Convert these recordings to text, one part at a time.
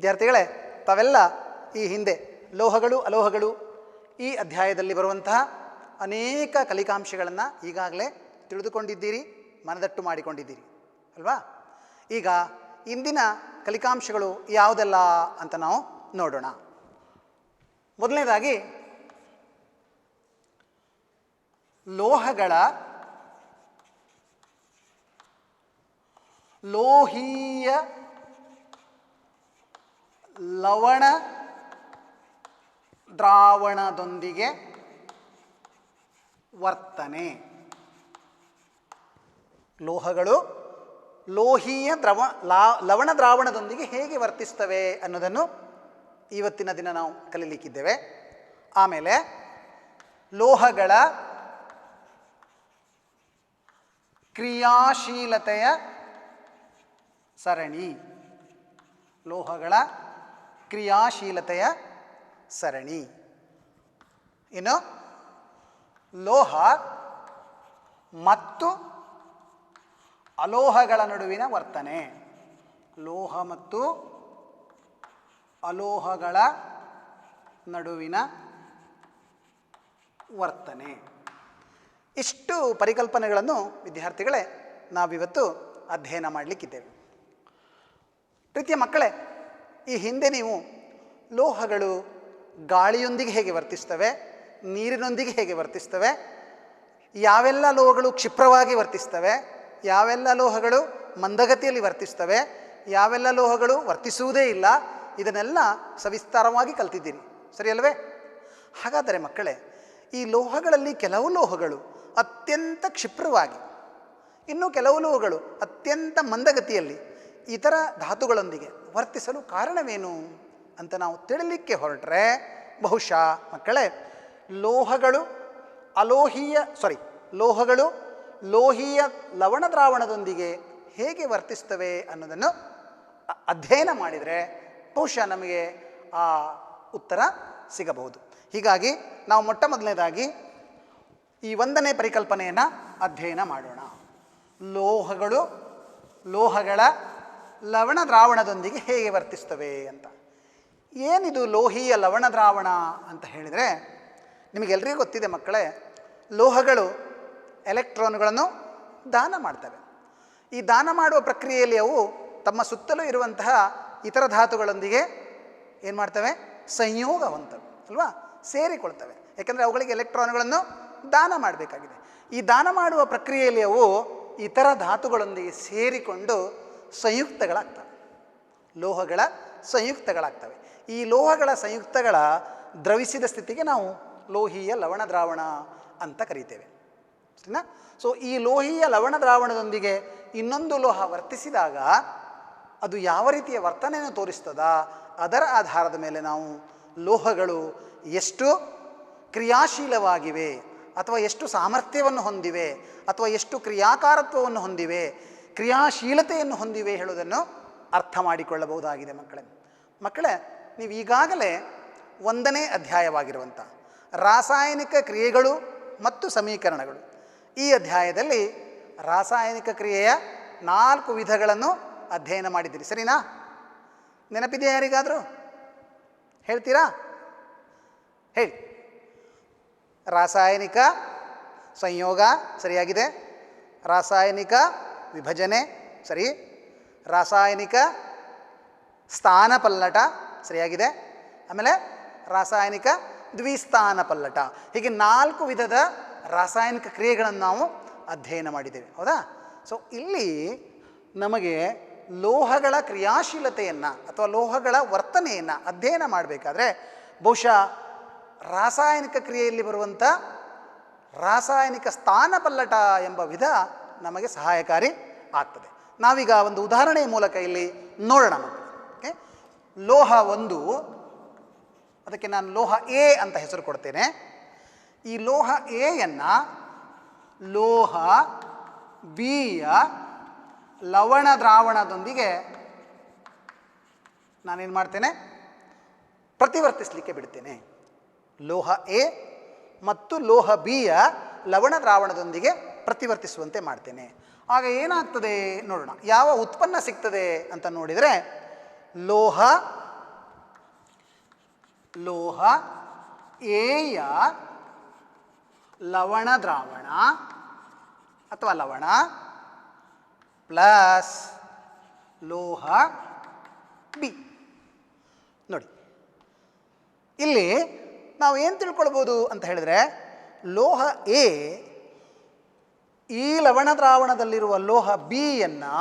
ವಿದ್ಯಾರ್ಥಿಗಳೇ, ತಾವೆಲ್ಲ ಈ ಹಿಂದೆ ಲೋಹಗಳು ಅಲೋಹಗಳು ಈ ಅಧ್ಯಾಯದಲ್ಲಿ ಬರುವಂತಹ ಅನೇಕ ಕಲಿಕಾಂಶಗಳನ್ನು ಈಗಾಗಲೇ ತಿಳಿದುಕೊಂಡಿದ್ದೀರಿ, ಮನದಟ್ಟು ಮಾಡಿಕೊಂಡಿದ್ದೀರಿ ಅಲ್ವಾ? ಈಗ ಇಂದಿನ ಕಲಿಕಾಂಶಗಳು ಯಾವುದೆಲ್ಲ ಅಂತ ನಾವು ನೋಡೋಣ. ಮೊದಲನೇದಾಗಿ ಲೋಹಗಳ ಲೋಹೀಯ ಲವಣ ದ್ರಾವಣದೊಂದಿಗೆ ವರ್ತನೆ. ಲೋಹಗಳು ಲೋಹೀಯ ಲವಣ ದ್ರಾವಣದೊಂದಿಗೆ ಹೇಗೆ ವರ್ತಿಸ್ತವೆ ಅನ್ನೋದನ್ನು ಇವತ್ತಿನ ದಿನ ನಾವು ಕಲೀಲಿಕ್ಕಿದ್ದೇವೆ. ಆಮೇಲೆ ಲೋಹಗಳ ಕ್ರಿಯಾಶೀಲತೆಯ ಸರಣಿ. ಲೋಹಗಳ ಕ್ರಿಯಾಶೀಲತೆಯ ಸರಣಿ. ಇನ್ನು ಲೋಹ ಮತ್ತು ಅಲೋಹಗಳ ನಡುವಿನ ವರ್ತನೆ. ಲೋಹ ಮತ್ತು ಅಲೋಹಗಳ ನಡುವಿನ ವರ್ತನೆ. ಇಷ್ಟು ಪರಿಕಲ್ಪನೆಗಳನ್ನು ವಿದ್ಯಾರ್ಥಿಗಳೇ ನಾವಿವತ್ತು ಅಧ್ಯಯನ ಮಾಡಲಿಕ್ಕಿದ್ದೇವೆ. ಪ್ರೀತಿಯ ಮಕ್ಕಳೇ, ಈ ಹಿಂದೆ ನೀವು ಲೋಹಗಳು ಗಾಳಿಯೊಂದಿಗೆ ಹೇಗೆ ವರ್ತಿಸ್ತವೆ, ನೀರಿನೊಂದಿಗೆ ಹೇಗೆ ವರ್ತಿಸ್ತವೆ, ಯಾವೆಲ್ಲ ಲೋಹಗಳು ಕ್ಷಿಪ್ರವಾಗಿ ವರ್ತಿಸ್ತವೆ, ಯಾವೆಲ್ಲ ಲೋಹಗಳು ಮಂದಗತಿಯಲ್ಲಿ ವರ್ತಿಸ್ತವೆ, ಯಾವೆಲ್ಲ ಲೋಹಗಳು ವರ್ತಿಸುವುದೇ ಇಲ್ಲ, ಇದನ್ನೆಲ್ಲ ಸವಿಸ್ತಾರವಾಗಿ ಕಲ್ತಿದ್ದೀರಿ, ಸರಿ ಅಲ್ವೇ? ಹಾಗಾದರೆ ಮಕ್ಕಳೇ, ಈ ಲೋಹಗಳಲ್ಲಿ ಕೆಲವು ಲೋಹಗಳು ಅತ್ಯಂತ ಕ್ಷಿಪ್ರವಾಗಿ, ಇನ್ನು ಕೆಲವು ಲೋಹಗಳು ಅತ್ಯಂತ ಮಂದಗತಿಯಲ್ಲಿ ಇತರ ಧಾತುಗಳೊಂದಿಗೆ ವರ್ತಿಸಲು ಕಾರಣವೇನು ಅಂತ ನಾವು ತಿಳಿಲಿಕ್ಕೆ ಹೊರಟ್ರೆ, ಬಹುಶಃ ಮಕ್ಕಳೇ ಲೋಹಗಳು ಲೋಹೀಯ ಲವಣ ದ್ರಾವಣದೊಂದಿಗೆ ಹೇಗೆ ವರ್ತಿಸ್ತವೆ ಅನ್ನೋದನ್ನು ಅಧ್ಯಯನ ಮಾಡಿದರೆ ಬಹುಶಃ ನಮಗೆ ಆ ಉತ್ತರ ಸಿಗಬಹುದು. ಹೀಗಾಗಿ ನಾವು ಮೊಟ್ಟ ಮೊದಲನೇದಾಗಿ ಈ ಒಂದನೇ ಪರಿಕಲ್ಪನೆಯನ್ನು ಅಧ್ಯಯನ ಮಾಡೋಣ. ಲೋಹಗಳ ಲವಣ ದ್ರಾವಣದೊಂದಿಗೆ ಹೇಗೆ ವರ್ತಿಸ್ತವೆ ಅಂತ. ಏನಿದು ಲೋಹೀಯ ಲವಣ ದ್ರಾವಣ ಅಂತ ಹೇಳಿದರೆ, ನಿಮಗೆಲ್ಲರಿಗೂ ಗೊತ್ತಿದೆ ಮಕ್ಕಳೇ, ಲೋಹಗಳು ಎಲೆಕ್ಟ್ರಾನ್ಗಳನ್ನು ದಾನ ಮಾಡ್ತವೆ. ಈ ದಾನ ಮಾಡುವ ಪ್ರಕ್ರಿಯೆಯಲ್ಲಿ ಅವು ತಮ್ಮ ಸುತ್ತಲೂ ಇರುವಂತಹ ಇತರ ಧಾತುಗಳೊಂದಿಗೆ ಏನು ಮಾಡ್ತವೆ? ಸಂಯೋಗ ಹೊಂದ್ತವೆ ಅಲ್ವಾ, ಸೇರಿಕೊಳ್ತವೆ. ಯಾಕೆಂದರೆ ಅವುಗಳಿಗೆ ಎಲೆಕ್ಟ್ರಾನ್ಗಳನ್ನು ದಾನ ಮಾಡಬೇಕಾಗಿದೆ. ಈ ದಾನ ಮಾಡುವ ಪ್ರಕ್ರಿಯೆಯಲ್ಲಿ ಅವು ಇತರ ಧಾತುಗಳೊಂದಿಗೆ ಸೇರಿಕೊಂಡು ಸಂಯುಕ್ತಗಳಾಗ್ತವೆ, ಲೋಹಗಳ ಸಂಯುಕ್ತಗಳಾಗ್ತವೆ. ಈ ಲೋಹಗಳ ಸಂಯುಕ್ತಗಳ ದ್ರವಿಸಿದ ಸ್ಥಿತಿಗೆ ನಾವು ಲೋಹೀಯ ಲವಣ ದ್ರಾವಣ ಅಂತ ಕರೀತೇವೆ, ಸರಿನಾ? ಸೊ ಈ ಲೋಹೀಯ ಲವಣ ದ್ರಾವಣದೊಂದಿಗೆ ಇನ್ನೊಂದು ಲೋಹ ವರ್ತಿಸಿದಾಗ ಅದು ಯಾವ ರೀತಿಯ ವರ್ತನೆಯನ್ನು ತೋರಿಸ್ತದ, ಅದರ ಆಧಾರದ ಮೇಲೆ ನಾವು ಲೋಹಗಳು ಎಷ್ಟು ಕ್ರಿಯಾಶೀಲವಾಗಿವೆ ಅಥವಾ ಎಷ್ಟು ಸಾಮರ್ಥ್ಯವನ್ನು ಹೊಂದಿವೆ ಅಥವಾ ಎಷ್ಟು ಕ್ರಿಯಾಕಾರತ್ವವನ್ನು ಹೊಂದಿವೆ, ಕ್ರಿಯಾಶೀಲತೆಯನ್ನು ಹೊಂದಿವೆ ಹೇಳುವುದನ್ನು ಅರ್ಥ ಮಾಡಿಕೊಳ್ಳಬಹುದಾಗಿದೆ. ಮಕ್ಕಳೇ, ನೀವು ಈಗಾಗಲೇ ಒಂದನೇ ಅಧ್ಯಾಯವಾಗಿರುವಂಥ ರಾಸಾಯನಿಕ ಕ್ರಿಯೆಗಳು ಮತ್ತು ಸಮೀಕರಣಗಳು, ಈ ಅಧ್ಯಾಯದಲ್ಲಿ ರಾಸಾಯನಿಕ ಕ್ರಿಯೆಯ 4 ವಿಧಗಳನ್ನು ಅಧ್ಯಯನ ಮಾಡಿದ್ದೀರಿ, ಸರಿನಾ? ನೆನಪಿದೆಯಾ ಯಾರಿಗಾದರೂ? ಹೇಳ್ತೀರಾ? ಹೇಳಿ. ರಾಸಾಯನಿಕ ಸಂಯೋಗ ಸರಿಯಾಗಿದೆ, ರಾಸಾಯನಿಕ ವಿಭಜನೆ ಸರಿ, ರಾಸಾಯನಿಕ ಸ್ಥಾನ ಪಲ್ಲಟ ಸರಿಯಾಗಿದೆ, ಆಮೇಲೆ ರಾಸಾಯನಿಕ ದ್ವಿಸ್ಥಾನ ಪಲ್ಲಟ. ಹೀಗೆ 4 ವಿಧದ ರಾಸಾಯನಿಕ ಕ್ರಿಯೆಗಳನ್ನು ನಾವು ಅಧ್ಯಯನ ಮಾಡಿದ್ದೇವೆ, ಹೌದಾ? ಸೊ ಇಲ್ಲಿ ನಮಗೆ ಲೋಹಗಳ ಕ್ರಿಯಾಶೀಲತೆಯನ್ನು ಅಥವಾ ಲೋಹಗಳ ವರ್ತನೆಯನ್ನು ಅಧ್ಯಯನ ಮಾಡಬೇಕಾದ್ರೆ ಬಹುಶಃ ರಾಸಾಯನಿಕ ಕ್ರಿಯೆಯಲ್ಲಿ ಬರುವಂಥ ರಾಸಾಯನಿಕ ಸ್ಥಾನ ಪಲ್ಲಟ ಎಂಬ ವಿಧ ನಮಗೆ ಸಹಾಯಕಾರಿ ಆಗ್ತದೆ. ನಾವೀಗ ಒಂದು ಉದಾಹರಣೆಯ ಮೂಲಕ ಇಲ್ಲಿ ನೋಡೋಣ ಮಕ್ಕಳು. ಓಕೆ, ಲೋಹ 1, ಅದಕ್ಕೆ ನಾನು ಲೋಹ ಎ ಅಂತ ಹೆಸರು ಕೊಡ್ತೇನೆ. ಈ ಲೋಹ ಎಯನ್ನು ಲೋಹ ಬಿಯ ಲವಣ ದ್ರಾವಣದೊಂದಿಗೆ ನಾನೇನು ಮಾಡ್ತೇನೆ? ಪ್ರತಿವರ್ತಿಸಲಿಕ್ಕೆ ಬಿಡ್ತೇನೆ. ಲೋಹ ಎ ಮತ್ತು ಲೋಹ ಬಿಯ ಲವಣ ದ್ರಾವಣದೊಂದಿಗೆ ಪ್ರತಿವರ್ತಿಸುವಂತೆ ಮಾಡ್ತೇನೆ. ಆಗ ಏನಾಗ್ತದೆ ನೋಡೋಣ. ಯಾವ ಉತ್ಪನ್ನ ಸಿಗ್ತದೆ ಅಂತ ನೋಡಿದರೆ ಲೋಹ ಲೋಹ ಎಯ ಲವಣ ದ್ರಾವಣ ಅಥವಾ ಲವಣ ಪ್ಲಸ್ ಲೋಹ ಬಿ. ನೋಡಿ ಇಲ್ಲಿ ನಾವು ಏನು ತಿಳ್ಕೊಳ್ಬೋದು ಅಂತ ಹೇಳಿದ್ರೆ, ಲೋಹ ಎ ಈ ಲವಣ ದ್ರಾವಣದಲ್ಲಿರುವ ಲೋಹ ಬಿಯನ್ನು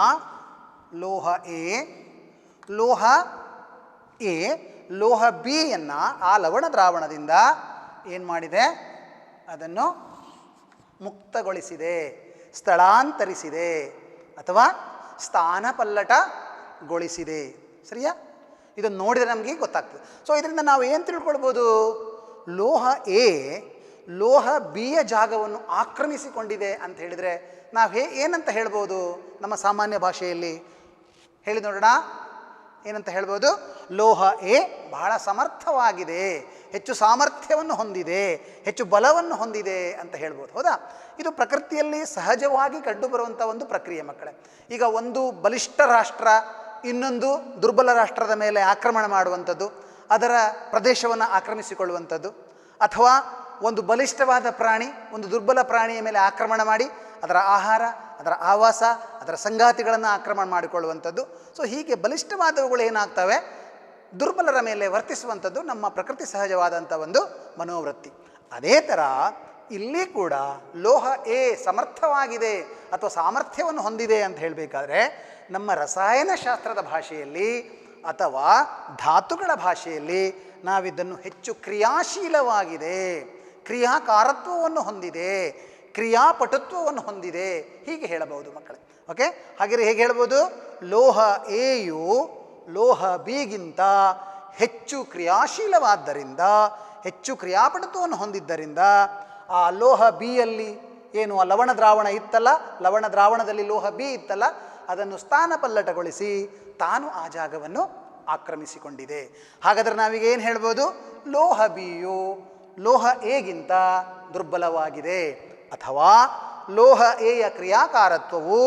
ಲೋಹ ಬಿಯನ್ನು ಆ ಲವಣ ದ್ರಾವಣದಿಂದ ಏನು ಮಾಡಿದೆ, ಅದನ್ನು ಮುಕ್ತಗೊಳಿಸಿದೆ, ಸ್ಥಳಾಂತರಿಸಿದೆ ಅಥವಾ ಸ್ಥಾನಪಲ್ಲಟಗೊಳಿಸಿದೆ. ಸರಿಯಾ? ಇದನ್ನು ನೋಡಿದರೆ ನಮಗೆ ಗೊತ್ತಾಗ್ತದೆ. ಸೊ ಇದರಿಂದ ನಾವು ಏನು ತಿಳ್ಕೊಳ್ಬೋದು, ಲೋಹ ಎ ಲೋಹ ಬಿಯ ಜಾಗವನ್ನು ಆಕ್ರಮಿಸಿಕೊಂಡಿದೆ ಅಂತ ಹೇಳಿದರೆ ನಾವು ಏನಂತ ಹೇಳ್ಬೋದು? ನಮ್ಮ ಸಾಮಾನ್ಯ ಭಾಷೆಯಲ್ಲಿ ಹೇಳಿ ನೋಡೋಣ, ಏನಂತ ಹೇಳ್ಬೋದು? ಲೋಹ ಎ ಬಹಳ ಸಮರ್ಥವಾಗಿದೆ, ಹೆಚ್ಚು ಸಾಮರ್ಥ್ಯವನ್ನು ಹೊಂದಿದೆ, ಹೆಚ್ಚು ಬಲವನ್ನು ಹೊಂದಿದೆ ಅಂತ ಹೇಳ್ಬೋದು. ಹೌದಾ? ಇದು ಪ್ರಕೃತಿಯಲ್ಲಿ ಸಹಜವಾಗಿ ಕಂಡುಬರುವಂಥ ಒಂದು ಪ್ರಕ್ರಿಯೆ ಮಕ್ಕಳೇ. ಈಗ ಒಂದು ಬಲಿಷ್ಠ ರಾಷ್ಟ್ರ ಇನ್ನೊಂದು ದುರ್ಬಲ ರಾಷ್ಟ್ರದ ಮೇಲೆ ಆಕ್ರಮಣ ಮಾಡುವಂಥದ್ದು, ಅದರ ಪ್ರದೇಶವನ್ನು ಆಕ್ರಮಿಸಿಕೊಳ್ಳುವಂಥದ್ದು, ಅಥವಾ ಒಂದು ಬಲಿಷ್ಠವಾದ ಪ್ರಾಣಿ ಒಂದು ದುರ್ಬಲ ಪ್ರಾಣಿಯ ಮೇಲೆ ಆಕ್ರಮಣ ಮಾಡಿ ಅದರ ಆಹಾರ, ಅದರ ಆವಾಸ, ಅದರ ಸಂಗಾತಿಗಳನ್ನು ಆಕ್ರಮಣ ಮಾಡಿಕೊಳ್ಳುವಂಥದ್ದು. ಸೊ ಹೀಗೆ ಬಲಿಷ್ಠವಾದವುಗಳು ಏನಾಗ್ತವೆ, ದುರ್ಬಲರ ಮೇಲೆ ವರ್ತಿಸುವಂಥದ್ದು ನಮ್ಮ ಪ್ರಕೃತಿ ಸಹಜವಾದಂಥ ಒಂದು ಮನೋವೃತ್ತಿ. ಅದೇ ಥರ ಇಲ್ಲಿ ಕೂಡ ಲೋಹ ಎ ಸಮರ್ಥವಾಗಿದೆ ಅಥವಾ ಸಾಮರ್ಥ್ಯವನ್ನು ಹೊಂದಿದೆ ಅಂತ ಹೇಳಬೇಕಾದ್ರೆ ನಮ್ಮ ರಸಾಯನಶಾಸ್ತ್ರದ ಭಾಷೆಯಲ್ಲಿ ಅಥವಾ ಧಾತುಗಳ ಭಾಷೆಯಲ್ಲಿ ನಾವಿದನ್ನು ಹೆಚ್ಚು ಕ್ರಿಯಾಶೀಲವಾಗಿದೆ, ಕ್ರಿಯಾಕಾರತ್ವವನ್ನು ಹೊಂದಿದೆ, ಕ್ರಿಯಾಪಟುತ್ವವನ್ನು ಹೊಂದಿದೆ ಹೀಗೆ ಹೇಳಬಹುದು ಮಕ್ಕಳೇ. ಓಕೆ, ಹಾಗೆ ಹೇಗೆ ಹೇಳ್ಬೋದು? ಲೋಹ ಎಯು ಲೋಹ ಬಿಗಿಂತ ಹೆಚ್ಚು ಕ್ರಿಯಾಶೀಲವಾದ್ದರಿಂದ, ಹೆಚ್ಚು ಕ್ರಿಯಾಪಟುತ್ವವನ್ನು ಹೊಂದಿದ್ದರಿಂದ ಆ ಲೋಹ ಬಿಯಲ್ಲಿ ಏನು ಆ ಲವಣ ದ್ರಾವಣ ಇತ್ತಲ್ಲ, ಲವಣ ದ್ರಾವಣದಲ್ಲಿ ಲೋಹ ಬಿ ಇತ್ತಲ್ಲ, ಅದನ್ನು ಸ್ಥಾನಪಲ್ಲಟಗೊಳಿಸಿ ತಾನು ಆ ಜಾಗವನ್ನು ಆಕ್ರಮಿಸಿಕೊಂಡಿದೆ. ಹಾಗಾದರೆ ನಾವೀಗ ಏನು ಹೇಳ್ಬೋದು? ಲೋಹ ಬಿಯು ಲೋಹ ಎಗಿಂತ ದುರ್ಬಲವಾಗಿದೆ, ಅಥವಾ ಲೋಹ ಎಯ ಕ್ರಿಯಾಕಾರತ್ವವು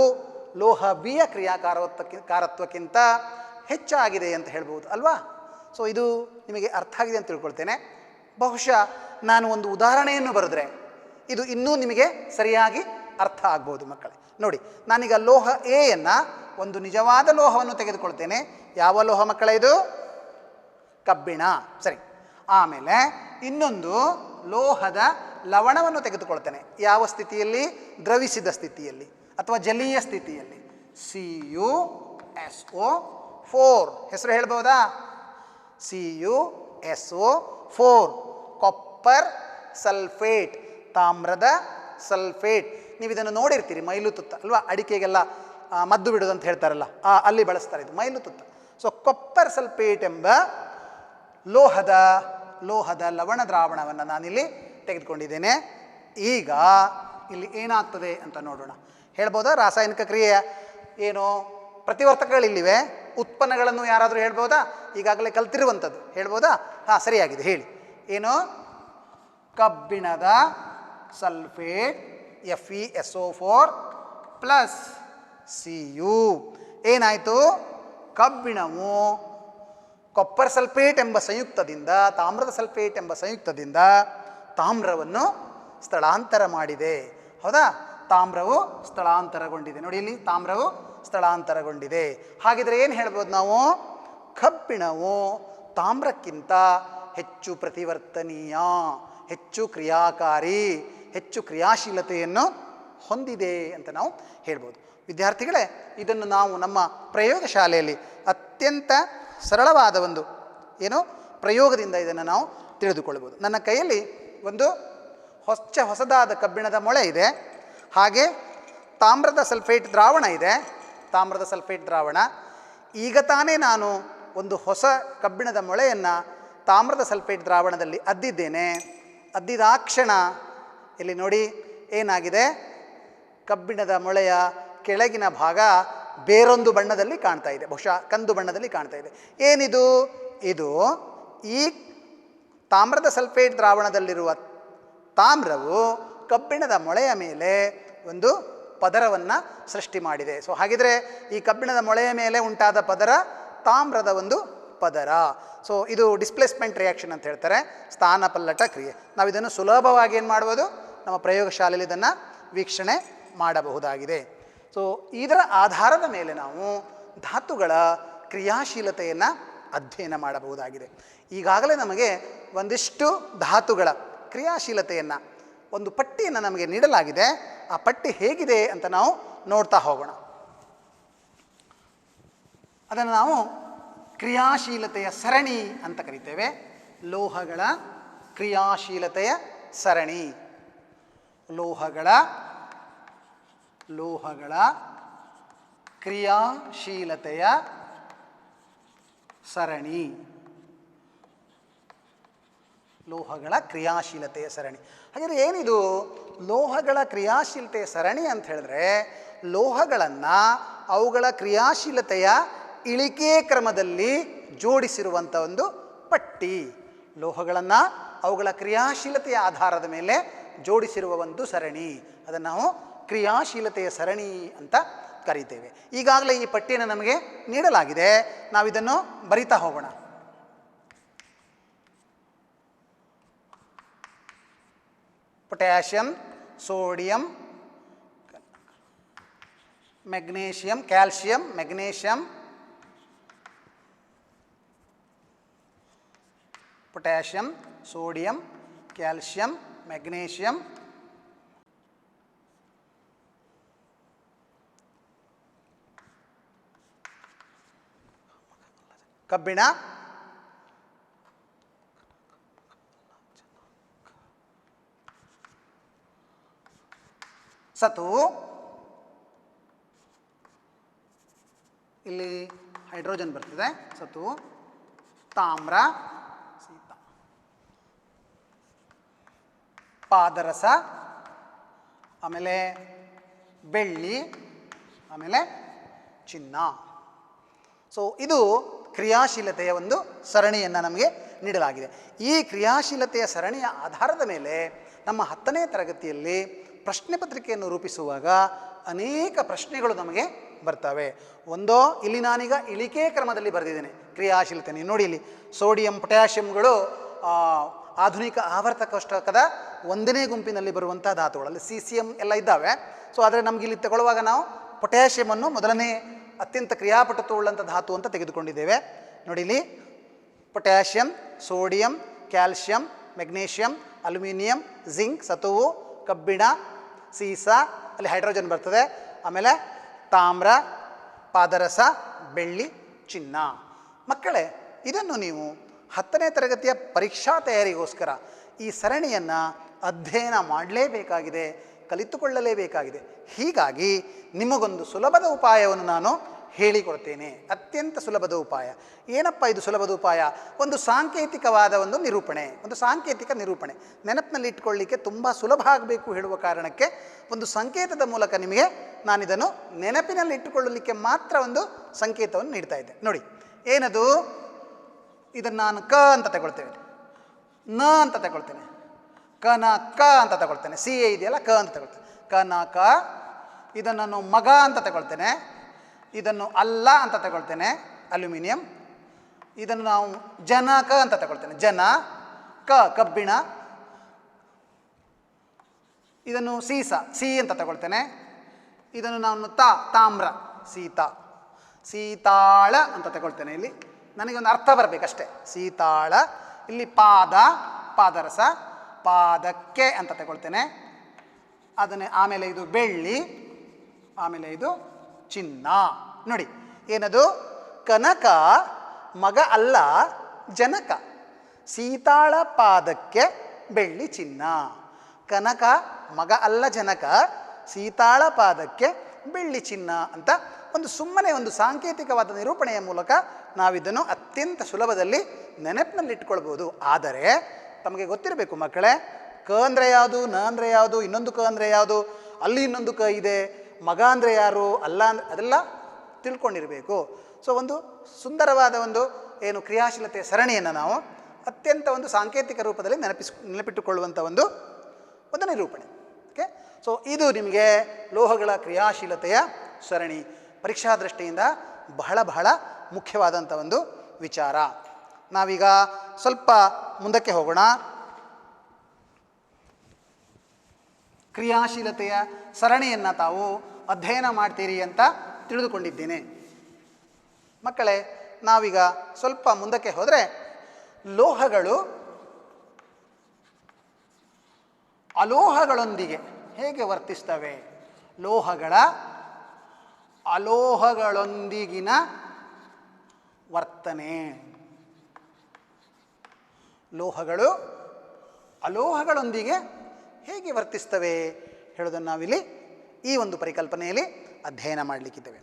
ಲೋಹ ಬಿಯ ಕ್ರಿಯಾಕಾರತ್ವಕ್ಕಿಂತ ಹೆಚ್ಚಾಗಿದೆ ಅಂತ ಹೇಳ್ಬೋದು ಅಲ್ವಾ? ಸೊ ಇದು ನಿಮಗೆ ಅರ್ಥ ಆಗಿದೆ ಅಂತ ತಿಳ್ಕೊಳ್ತೇನೆ. ಬಹುಶಃ ನಾನು ಒಂದು ಉದಾಹರಣೆಯನ್ನು ಬರೆದ್ರೆ ಇದು ಇನ್ನೂ ನಿಮಗೆ ಸರಿಯಾಗಿ ಅರ್ಥ ಆಗ್ಬೋದು ಮಕ್ಕಳೇ. ನೋಡಿ, ನಾನೀಗ ಲೋಹ ಎಯನ್ನು ಒಂದು ನಿಜವಾದ ಲೋಹವನ್ನು ತೆಗೆದುಕೊಳ್ತೇನೆ. ಯಾವ ಲೋಹ ಮಕ್ಕಳೇ ಇದು? ಕಬ್ಬಿಣ. ಸರಿ. ಆಮೇಲೆ ಇನ್ನೊಂದು ಲೋಹದ ಲವಣವನ್ನು ತೆಗೆದುಕೊಳ್ತೇನೆ. ಯಾವ ಸ್ಥಿತಿಯಲ್ಲಿ? ದ್ರವಿಸಿದ ಸ್ಥಿತಿಯಲ್ಲಿ ಅಥವಾ ಜಲೀಯ ಸ್ಥಿತಿಯಲ್ಲಿ. CuSO4 ಹೆಸರು ಹೇಳ್ಬೋದಾ? CuSO4 ಕಾಪರ್ ಸಲ್ಫೇಟ್, ತಾಮ್ರದ ಸಲ್ಫೇಟ್. ನೀವು ಇದನ್ನು ನೋಡಿರ್ತೀರಿ, ಮೈಲುತುತ್ತ ಅಲ್ವಾ? ಅಡಿಕೆಗೆಲ್ಲ ಮದ್ದು ಬಿಡೋದು ಅಂತ ಹೇಳ್ತಾರಲ್ಲ, ಅಲ್ಲಿ ಬಳಸ್ತಾರೆ ಇದು ಮೈಲುತುತ್ತ. ಸೊ ಕಾಪರ್ ಸಲ್ಫೇಟ್ ಎಂಬ ಲೋಹದ ಲವಣ ದ್ರಾವಣವನ್ನು ನಾನಿಲ್ಲಿ ತೆಗೆದುಕೊಂಡಿದ್ದೇನೆ. ಈಗ ಇಲ್ಲಿ ಏನಾಗ್ತದೆ ಅಂತ ನೋಡೋಣ. ಹೇಳ್ಬೋದಾ? ರಾಸಾಯನಿಕ ಕ್ರಿಯೆಯ ಏನು ಪ್ರತಿವರ್ತಕಗಳಿಲ್ಲಿವೆ, ಉತ್ಪನ್ನಗಳನ್ನು ಯಾರಾದರೂ ಹೇಳ್ಬೋದಾ? ಈಗಾಗಲೇ ಕಲ್ತಿರುವಂಥದ್ದು ಹೇಳ್ಬೋದಾ? ಹಾಂ, ಸರಿಯಾಗಿದೆ, ಹೇಳಿ. ಏನು? ಕಬ್ಬಿಣದ ಸಲ್ಫೇಟ್ FeSO4 ಪ್ಲಸ್ Cu. ಏನಾಯಿತು? ಕಬ್ಬಿಣವು ಕಾಪರ್ ಸಲ್ಫೇಟ್ ಎಂಬ ಸಂಯುಕ್ತದಿಂದ, ತಾಮ್ರದ ಸಲ್ಫೇಟ್ ಎಂಬ ಸಂಯುಕ್ತದಿಂದ ತಾಮ್ರವನ್ನು ಸ್ಥಳಾಂತರ ಮಾಡಿದೆ. ಹೌದಾ? ತಾಮ್ರವು ಸ್ಥಳಾಂತರಗೊಂಡಿದೆ. ನೋಡಿ ಇಲ್ಲಿ, ತಾಮ್ರವು ಸ್ಥಳಾಂತರಗೊಂಡಿದೆ. ಹಾಗಿದ್ರೆ ಏನು ಹೇಳ್ಬೋದು ನಾವು? ಕಬ್ಬಿಣವು ತಾಮ್ರಕ್ಕಿಂತ ಹೆಚ್ಚು ಪ್ರತಿವರ್ತನೀಯ, ಹೆಚ್ಚು ಕ್ರಿಯಾಕಾರಿ, ಹೆಚ್ಚು ಕ್ರಿಯಾಶೀಲತೆಯನ್ನು ಹೊಂದಿದೆ ಅಂತ ನಾವು ಹೇಳ್ಬೋದು. ವಿದ್ಯಾರ್ಥಿಗಳೇ, ಇದನ್ನು ನಾವು ನಮ್ಮ ಪ್ರಯೋಗಶಾಲೆಯಲ್ಲಿ ಅತ್ಯಂತ ಸರಳವಾದ ಒಂದು ಪ್ರಯೋಗದಿಂದ ಇದನ್ನು ನಾವು ತಿಳಿದುಕೊಳ್ಬೋದು. ನನ್ನ ಕೈಯಲ್ಲಿ ಒಂದು ಹೊಸದಾದ ಕಬ್ಬಿಣದ ಮೊಳೆ ಇದೆ, ಹಾಗೆ ತಾಮ್ರದ ಸಲ್ಫೇಟ್ ದ್ರಾವಣ ಇದೆ. ತಾಮ್ರದ ಸಲ್ಫೇಟ್ ದ್ರಾವಣ. ಈಗ ತಾನೇ ನಾನು ಒಂದು ಹೊಸ ಕಬ್ಬಿಣದ ಮೊಳೆಯನ್ನು ತಾಮ್ರದ ಸಲ್ಫೇಟ್ ದ್ರಾವಣದಲ್ಲಿ ಅದ್ದಿದ್ದೇನೆ. ಅದ್ದಿದಾಕ್ಷಣ ಇಲ್ಲಿ ನೋಡಿ ಏನಾಗಿದೆ? ಕಬ್ಬಿಣದ ಮೊಳೆಯ ಕೆಳಗಿನ ಭಾಗ ಬೇರೊಂದು ಬಣ್ಣದಲ್ಲಿ ಕಾಣ್ತಾ ಇದೆ, ಬಹುಶಃ ಕಂದು ಬಣ್ಣದಲ್ಲಿ ಕಾಣ್ತಾ ಇದೆ. ಏನಿದು? ಇದು ಈ ತಾಮ್ರದ ಸಲ್ಫೇಟ್ ದ್ರಾವಣದಲ್ಲಿರುವ ತಾಮ್ರವು ಕಬ್ಬಿಣದ ಮೊಳೆಯ ಮೇಲೆ ಒಂದು ಪದರವನ್ನು ಸೃಷ್ಟಿ ಮಾಡಿದೆ. ಸೊ ಹಾಗಿದ್ರೆ ಈ ಕಬ್ಬಿಣದ ಮೊಳೆಯ ಮೇಲೆ ಉಂಟಾದ ಪದರ ತಾಮ್ರದ ಒಂದು ಪದರ. ಸೊ ಇದು ಡಿಸ್ಪ್ಲೇಸ್ಮೆಂಟ್ ರಿಯಾಕ್ಷನ್ ಅಂತ ಹೇಳ್ತಾರೆ, ಸ್ಥಾನಪಲ್ಲಟ ಕ್ರಿಯೆ. ನಾವು ಇದನ್ನು ಸುಲಭವಾಗಿ ಏನು ಮಾಡ್ಬೋದು, ನಮ್ಮ ಪ್ರಯೋಗಶಾಲೆಯಲ್ಲಿ ಇದನ್ನು ವೀಕ್ಷಣೆ ಮಾಡಬಹುದಾಗಿದೆ. ಸೊ ಇದರ ಆಧಾರದ ಮೇಲೆ ನಾವು ಧಾತುಗಳ ಕ್ರಿಯಾಶೀಲತೆಯನ್ನು ಅಧ್ಯಯನ ಮಾಡಬಹುದಾಗಿದೆ. ಈಗಾಗಲೇ ನಮಗೆ ಒಂದಿಷ್ಟು ಧಾತುಗಳ ಕ್ರಿಯಾಶೀಲತೆಯನ್ನು ಒಂದು ಪಟ್ಟಿಯನ್ನು ನಮಗೆ ನೀಡಲಾಗಿದೆ. ಆ ಪಟ್ಟಿ ಹೇಗಿದೆ ಅಂತ ನಾವು ನೋಡ್ತಾ ಹೋಗೋಣ. ಅದನ್ನು ನಾವು ಕ್ರಿಯಾಶೀಲತೆಯ ಸರಣಿ ಅಂತ ಕರಿತೇವೆ. ಲೋಹಗಳ ಕ್ರಿಯಾಶೀಲತೆಯ ಸರಣಿ. ಲೋಹಗಳ ಕ್ರಿಯಾಶೀಲತೆಯ ಸರಣಿ. ಲೋಹಗಳ ಕ್ರಿಯಾಶೀಲತೆಯ ಸರಣಿ. ಹಾಗಾದರೆ ಏನಿದು ಲೋಹಗಳ ಕ್ರಿಯಾಶೀಲತೆಯ ಸರಣಿ ಅಂತ ಹೇಳಿದ್ರೆ, ಲೋಹಗಳನ್ನು ಅವುಗಳ ಕ್ರಿಯಾಶೀಲತೆಯ ಇಳಿಕೆ ಕ್ರಮದಲ್ಲಿ ಜೋಡಿಸಿರುವಂಥ ಒಂದು ಪಟ್ಟಿ. ಲೋಹಗಳನ್ನು ಅವುಗಳ ಕ್ರಿಯಾಶೀಲತೆಯ ಆಧಾರದ ಮೇಲೆ ಜೋಡಿಸಿರುವ ಒಂದು ಸರಣಿ, ಅದನ್ನು ನಾವು ಕ್ರಿಯಾಶೀಲತೆಯ ಸರಣಿ ಅಂತ ಕರೀತೇವೆ. ಈಗಾಗಲೇ ಈ ಪಟ್ಟಿಯನ್ನು ನಮಗೆ ನೀಡಲಾಗಿದೆ, ನಾವಿದನ್ನು ಬರಿತಾ ಹೋಗೋಣ. Potassium, sodium, magnesium, calcium, magnesium, potassium, sodium, calcium, magnesium, ಕಬ್ಬಿಣ, ಸತು, ಇಲ್ಲಿ ಹೈಡ್ರೋಜನ್ ಬರ್ತಿದೆ, ಸತು, ತಾಮ್ರ, ಪಾದರಸ, ಆಮೇಲೆ ಬೆಳ್ಳಿ, ಆಮೇಲೆ ಚಿನ್ನ. ಸೊ ಇದು ಕ್ರಿಯಾಶೀಲತೆಯ ಒಂದು ಸರಣಿಯನ್ನು ನಮಗೆ ನೀಡಲಾಗಿದೆ. ಈ ಕ್ರಿಯಾಶೀಲತೆಯ ಸರಣಿಯ ಆಧಾರದ ಮೇಲೆ ನಮ್ಮ 10ನೇ ತರಗತಿಯಲ್ಲಿ ಪ್ರಶ್ನೆ ಪತ್ರಿಕೆಯನ್ನು ರೂಪಿಸುವಾಗ ಅನೇಕ ಪ್ರಶ್ನೆಗಳು ನಮಗೆ ಬರ್ತವೆ. ಒಂದೋ ಇಲ್ಲಿ ನಾನೀಗ ಇಳಿಕೆ ಕ್ರಮದಲ್ಲಿ ಬರೆದಿದ್ದೇನೆ ಕ್ರಿಯಾಶೀಲತೆ. ನೀವು ನೋಡಿ, ಇಲ್ಲಿ ಸೋಡಿಯಂ, ಪೊಟ್ಯಾಷಿಯಂಗಳು ಆಧುನಿಕ ಆವರ್ತಕ ಕೋಷ್ಟಕದ 1ನೇ ಗುಂಪಿನಲ್ಲಿ ಬರುವಂಥ ಧಾತುಗಳು. ಅಲ್ಲಿ CCM ಎಲ್ಲ ಇದ್ದಾವೆ. ಸೊ ಆದರೆ ನಮಗೆ ಇಲ್ಲಿ ತಗೊಳ್ಳುವಾಗ ನಾವು ಪೊಟ್ಯಾಷಿಯಮನ್ನು ಮೊದಲನೇ ಅತ್ಯಂತ ಕ್ರಿಯಾಪಟುತ್ವವುಳ್ಳಂಥ ಧಾತು ಅಂತ ತೆಗೆದುಕೊಂಡಿದ್ದೇವೆ. ನೋಡಿ, ಇಲ್ಲಿ potassium, sodium, calcium, magnesium, aluminium, zinc, ಸತುವು, ಕಬ್ಬಿಣ, ಸೀಸ, ಅಲ್ಲಿ ಹೈಡ್ರೋಜನ್ ಬರ್ತದೆ, ಆಮೇಲೆ ತಾಮ್ರ, ಪಾದರಸ, ಬೆಳ್ಳಿ, ಚಿನ್ನ. ಮಕ್ಕಳೇ, ಇದನ್ನು ನೀವು 10ನೇ ತರಗತಿಯ ಪರೀಕ್ಷಾ ತಯಾರಿಗೋಸ್ಕರ ಈ ಸರಣಿಯನ್ನು ಅಧ್ಯಯನ ಮಾಡಲೇಬೇಕಾಗಿದೆ, ಕಲಿತುಕೊಳ್ಳಲೇಬೇಕಾಗಿದೆ. ಹೀಗಾಗಿ ನಿಮಗೊಂದು ಸುಲಭದ ಉಪಾಯವನ್ನು ನಾನು ಹೇಳಿಕೊಡ್ತೇನೆ. ಅತ್ಯಂತ ಸುಲಭದ ಉಪಾಯ. ಏನಪ್ಪ ಇದು ಸುಲಭದ ಉಪಾಯ? ಒಂದು ಸಾಂಕೇತಿಕವಾದ ಒಂದು ನಿರೂಪಣೆ, ಒಂದು ಸಾಂಕೇತಿಕ ನಿರೂಪಣೆ. ನೆನಪಿನಲ್ಲಿ ಇಟ್ಕೊಳ್ಳಿಕ್ಕೆ ತುಂಬ ಸುಲಭ ಆಗಬೇಕು ಹೇಳುವ ಕಾರಣಕ್ಕೆ ಒಂದು ಸಂಕೇತದ ಮೂಲಕ ನಿಮಗೆ ನಾನಿದನ್ನು ನೆನಪಿನಲ್ಲಿ ಇಟ್ಟುಕೊಳ್ಳಲಿಕ್ಕೆ ಮಾತ್ರ ಒಂದು ಸಂಕೇತವನ್ನು ನೀಡ್ತಾ ಇದ್ದೆ. ನೋಡಿ, ಏನದು? ಇದನ್ನು ನಾನು ಕ ಅಂತ ತಗೊಳ್ತೇನೆ, ನ ಅಂತ ತಗೊಳ್ತೇನೆ, ಕನ ಕ ಅಂತ ತಗೊಳ್ತೇನೆ, ಸಿ ಎ ಇದೆಯಲ್ಲ, ಕ ಅಂತ ತಗೊಳ್ತೇನೆ, ಕನ ಕ. ಇದನ್ನು ನಾನು ಮಗ ಅಂತ ತಗೊಳ್ತೇನೆ, ಇದನ್ನು ಅಲ್ಲ ಅಂತ ತಗೊಳ್ತೇನೆ, ಅಲ್ಯೂಮಿನಿಯಂ. ಇದನ್ನು ನಾವು ಜನಕ ಅಂತ ತಗೊಳ್ತೇನೆ, ಜನ. ಕ ಕಬ್ಬಿಣ. ಇದನ್ನು ಸೀಸ, ಸಿ ಅಂತ ತಗೊಳ್ತೇನೆ. ಇದನ್ನು ನಾನು ತಾಮ್ರ, ಸೀತಾ. ಸೀತಾಳ ಅಂತ ತಗೊಳ್ತೇನೆ. ಇಲ್ಲಿ ನನಗೊಂದು ಅರ್ಥ ಬರಬೇಕಷ್ಟೆ. ಸೀತಾಳ. ಇಲ್ಲಿ ಪಾದ, ಪಾದರಸ, ಪಾದಕ್ಕೆ ಅಂತ ತಗೊಳ್ತೇನೆ. ಅದನ್ನೇ ಆಮೇಲೆ ಇದು ಬೆಳ್ಳಿ, ಆಮೇಲೆ ಇದು ಚಿನ್ನ. ನೋಡಿ, ಏನದು? ಕನಕ ಮಗ ಅಲ್ಲ ಜನಕ. ಸೀತಾಳ ಪಾದಕ್ಕೆ ಬೆಳ್ಳಿ ಚಿನ್ನ. ಕನಕ ಮಗ ಅಲ್ಲ ಜನಕ, ಸೀತಾಳ ಪಾದಕ್ಕೆ ಬೆಳ್ಳಿ ಚಿನ್ನ ಅಂತ ಒಂದು ಸುಮ್ಮನೆ ಒಂದು ಸಾಂಕೇತಿಕವಾದ ನಿರೂಪಣೆಯ ಮೂಲಕ ನಾವಿದನ್ನು ಅತ್ಯಂತ ಸುಲಭದಲ್ಲಿ ನೆನಪಿನಲ್ಲಿ ಇಟ್ಕೊಳ್ಬೋದು. ಆದರೆ ತಮಗೆ ಗೊತ್ತಿರಬೇಕು ಮಕ್ಕಳೇ, ಕ ಅಂದರೆ ಯಾವುದು, ನ ಅಂದರೆ ಯಾವುದು, ಇನ್ನೊಂದು ಕ ಅಂದರೆ ಯಾವುದು, ಅಲ್ಲಿ ಇನ್ನೊಂದು ಕ ಇದೆ, ಮಗ ಅಂದರೆ ಯಾರು, ಅಲ್ಲ ಅಂದರೆ ಅದೆಲ್ಲ ತಿಳ್ಕೊಂಡಿರಬೇಕು. ಸೊ ಒಂದು ಸುಂದರವಾದ ಒಂದು ಏನು ಕ್ರಿಯಾಶೀಲತೆಯ ಸರಣಿಯನ್ನು ನಾವು ಅತ್ಯಂತ ಒಂದು ಸಾಂಕೇತಿಕ ರೂಪದಲ್ಲಿ ನೆನಪಿಟ್ಟುಕೊಳ್ಳುವಂಥ ಒಂದು ನಿರೂಪಣೆ. ಓಕೆ. ಸೊ ಇದು ನಿಮಗೆ ಲೋಹಗಳ ಕ್ರಿಯಾಶೀಲತೆಯ ಸರಣಿ ಪರೀಕ್ಷಾ ದೃಷ್ಟಿಯಿಂದ ಬಹಳ ಬಹಳ ಮುಖ್ಯವಾದಂಥ ಒಂದು ವಿಚಾರ. ನಾವೀಗ ಸ್ವಲ್ಪ ಮುಂದಕ್ಕೆ ಹೋಗೋಣ. ಕ್ರಿಯಾಶೀಲತೆಯ ಸರಣಿಯನ್ನು ತಾವು ಅಧ್ಯಯನ ಮಾಡ್ತೀರಿ ಅಂತ ತಿಳಿದುಕೊಂಡಿದ್ದೇನೆ. ಮಕ್ಕಳೇ, ನಾವೀಗ ಸ್ವಲ್ಪ ಮುಂದಕ್ಕೆ ಹೋದರೆ ಲೋಹಗಳು ಅಲೋಹಗಳೊಂದಿಗೆ ಹೇಗೆ ವರ್ತಿಸ್ತವೆ, ಲೋಹಗಳ ಅಲೋಹಗಳೊಂದಿಗಿನ ವರ್ತನೆ. ಲೋಹಗಳು ಅಲೋಹಗಳೊಂದಿಗೆ ಹೇಗೆ ವರ್ತಿಸ್ತವೆ ಹೇಳೋದನ್ನು ನಾವಿಲ್ಲಿ ಈ ಒಂದು ಪರಿಕಲ್ಪನೆಯಲ್ಲಿ ಅಧ್ಯಯನ ಮಾಡಲಿಕ್ಕಿದ್ದೇವೆ.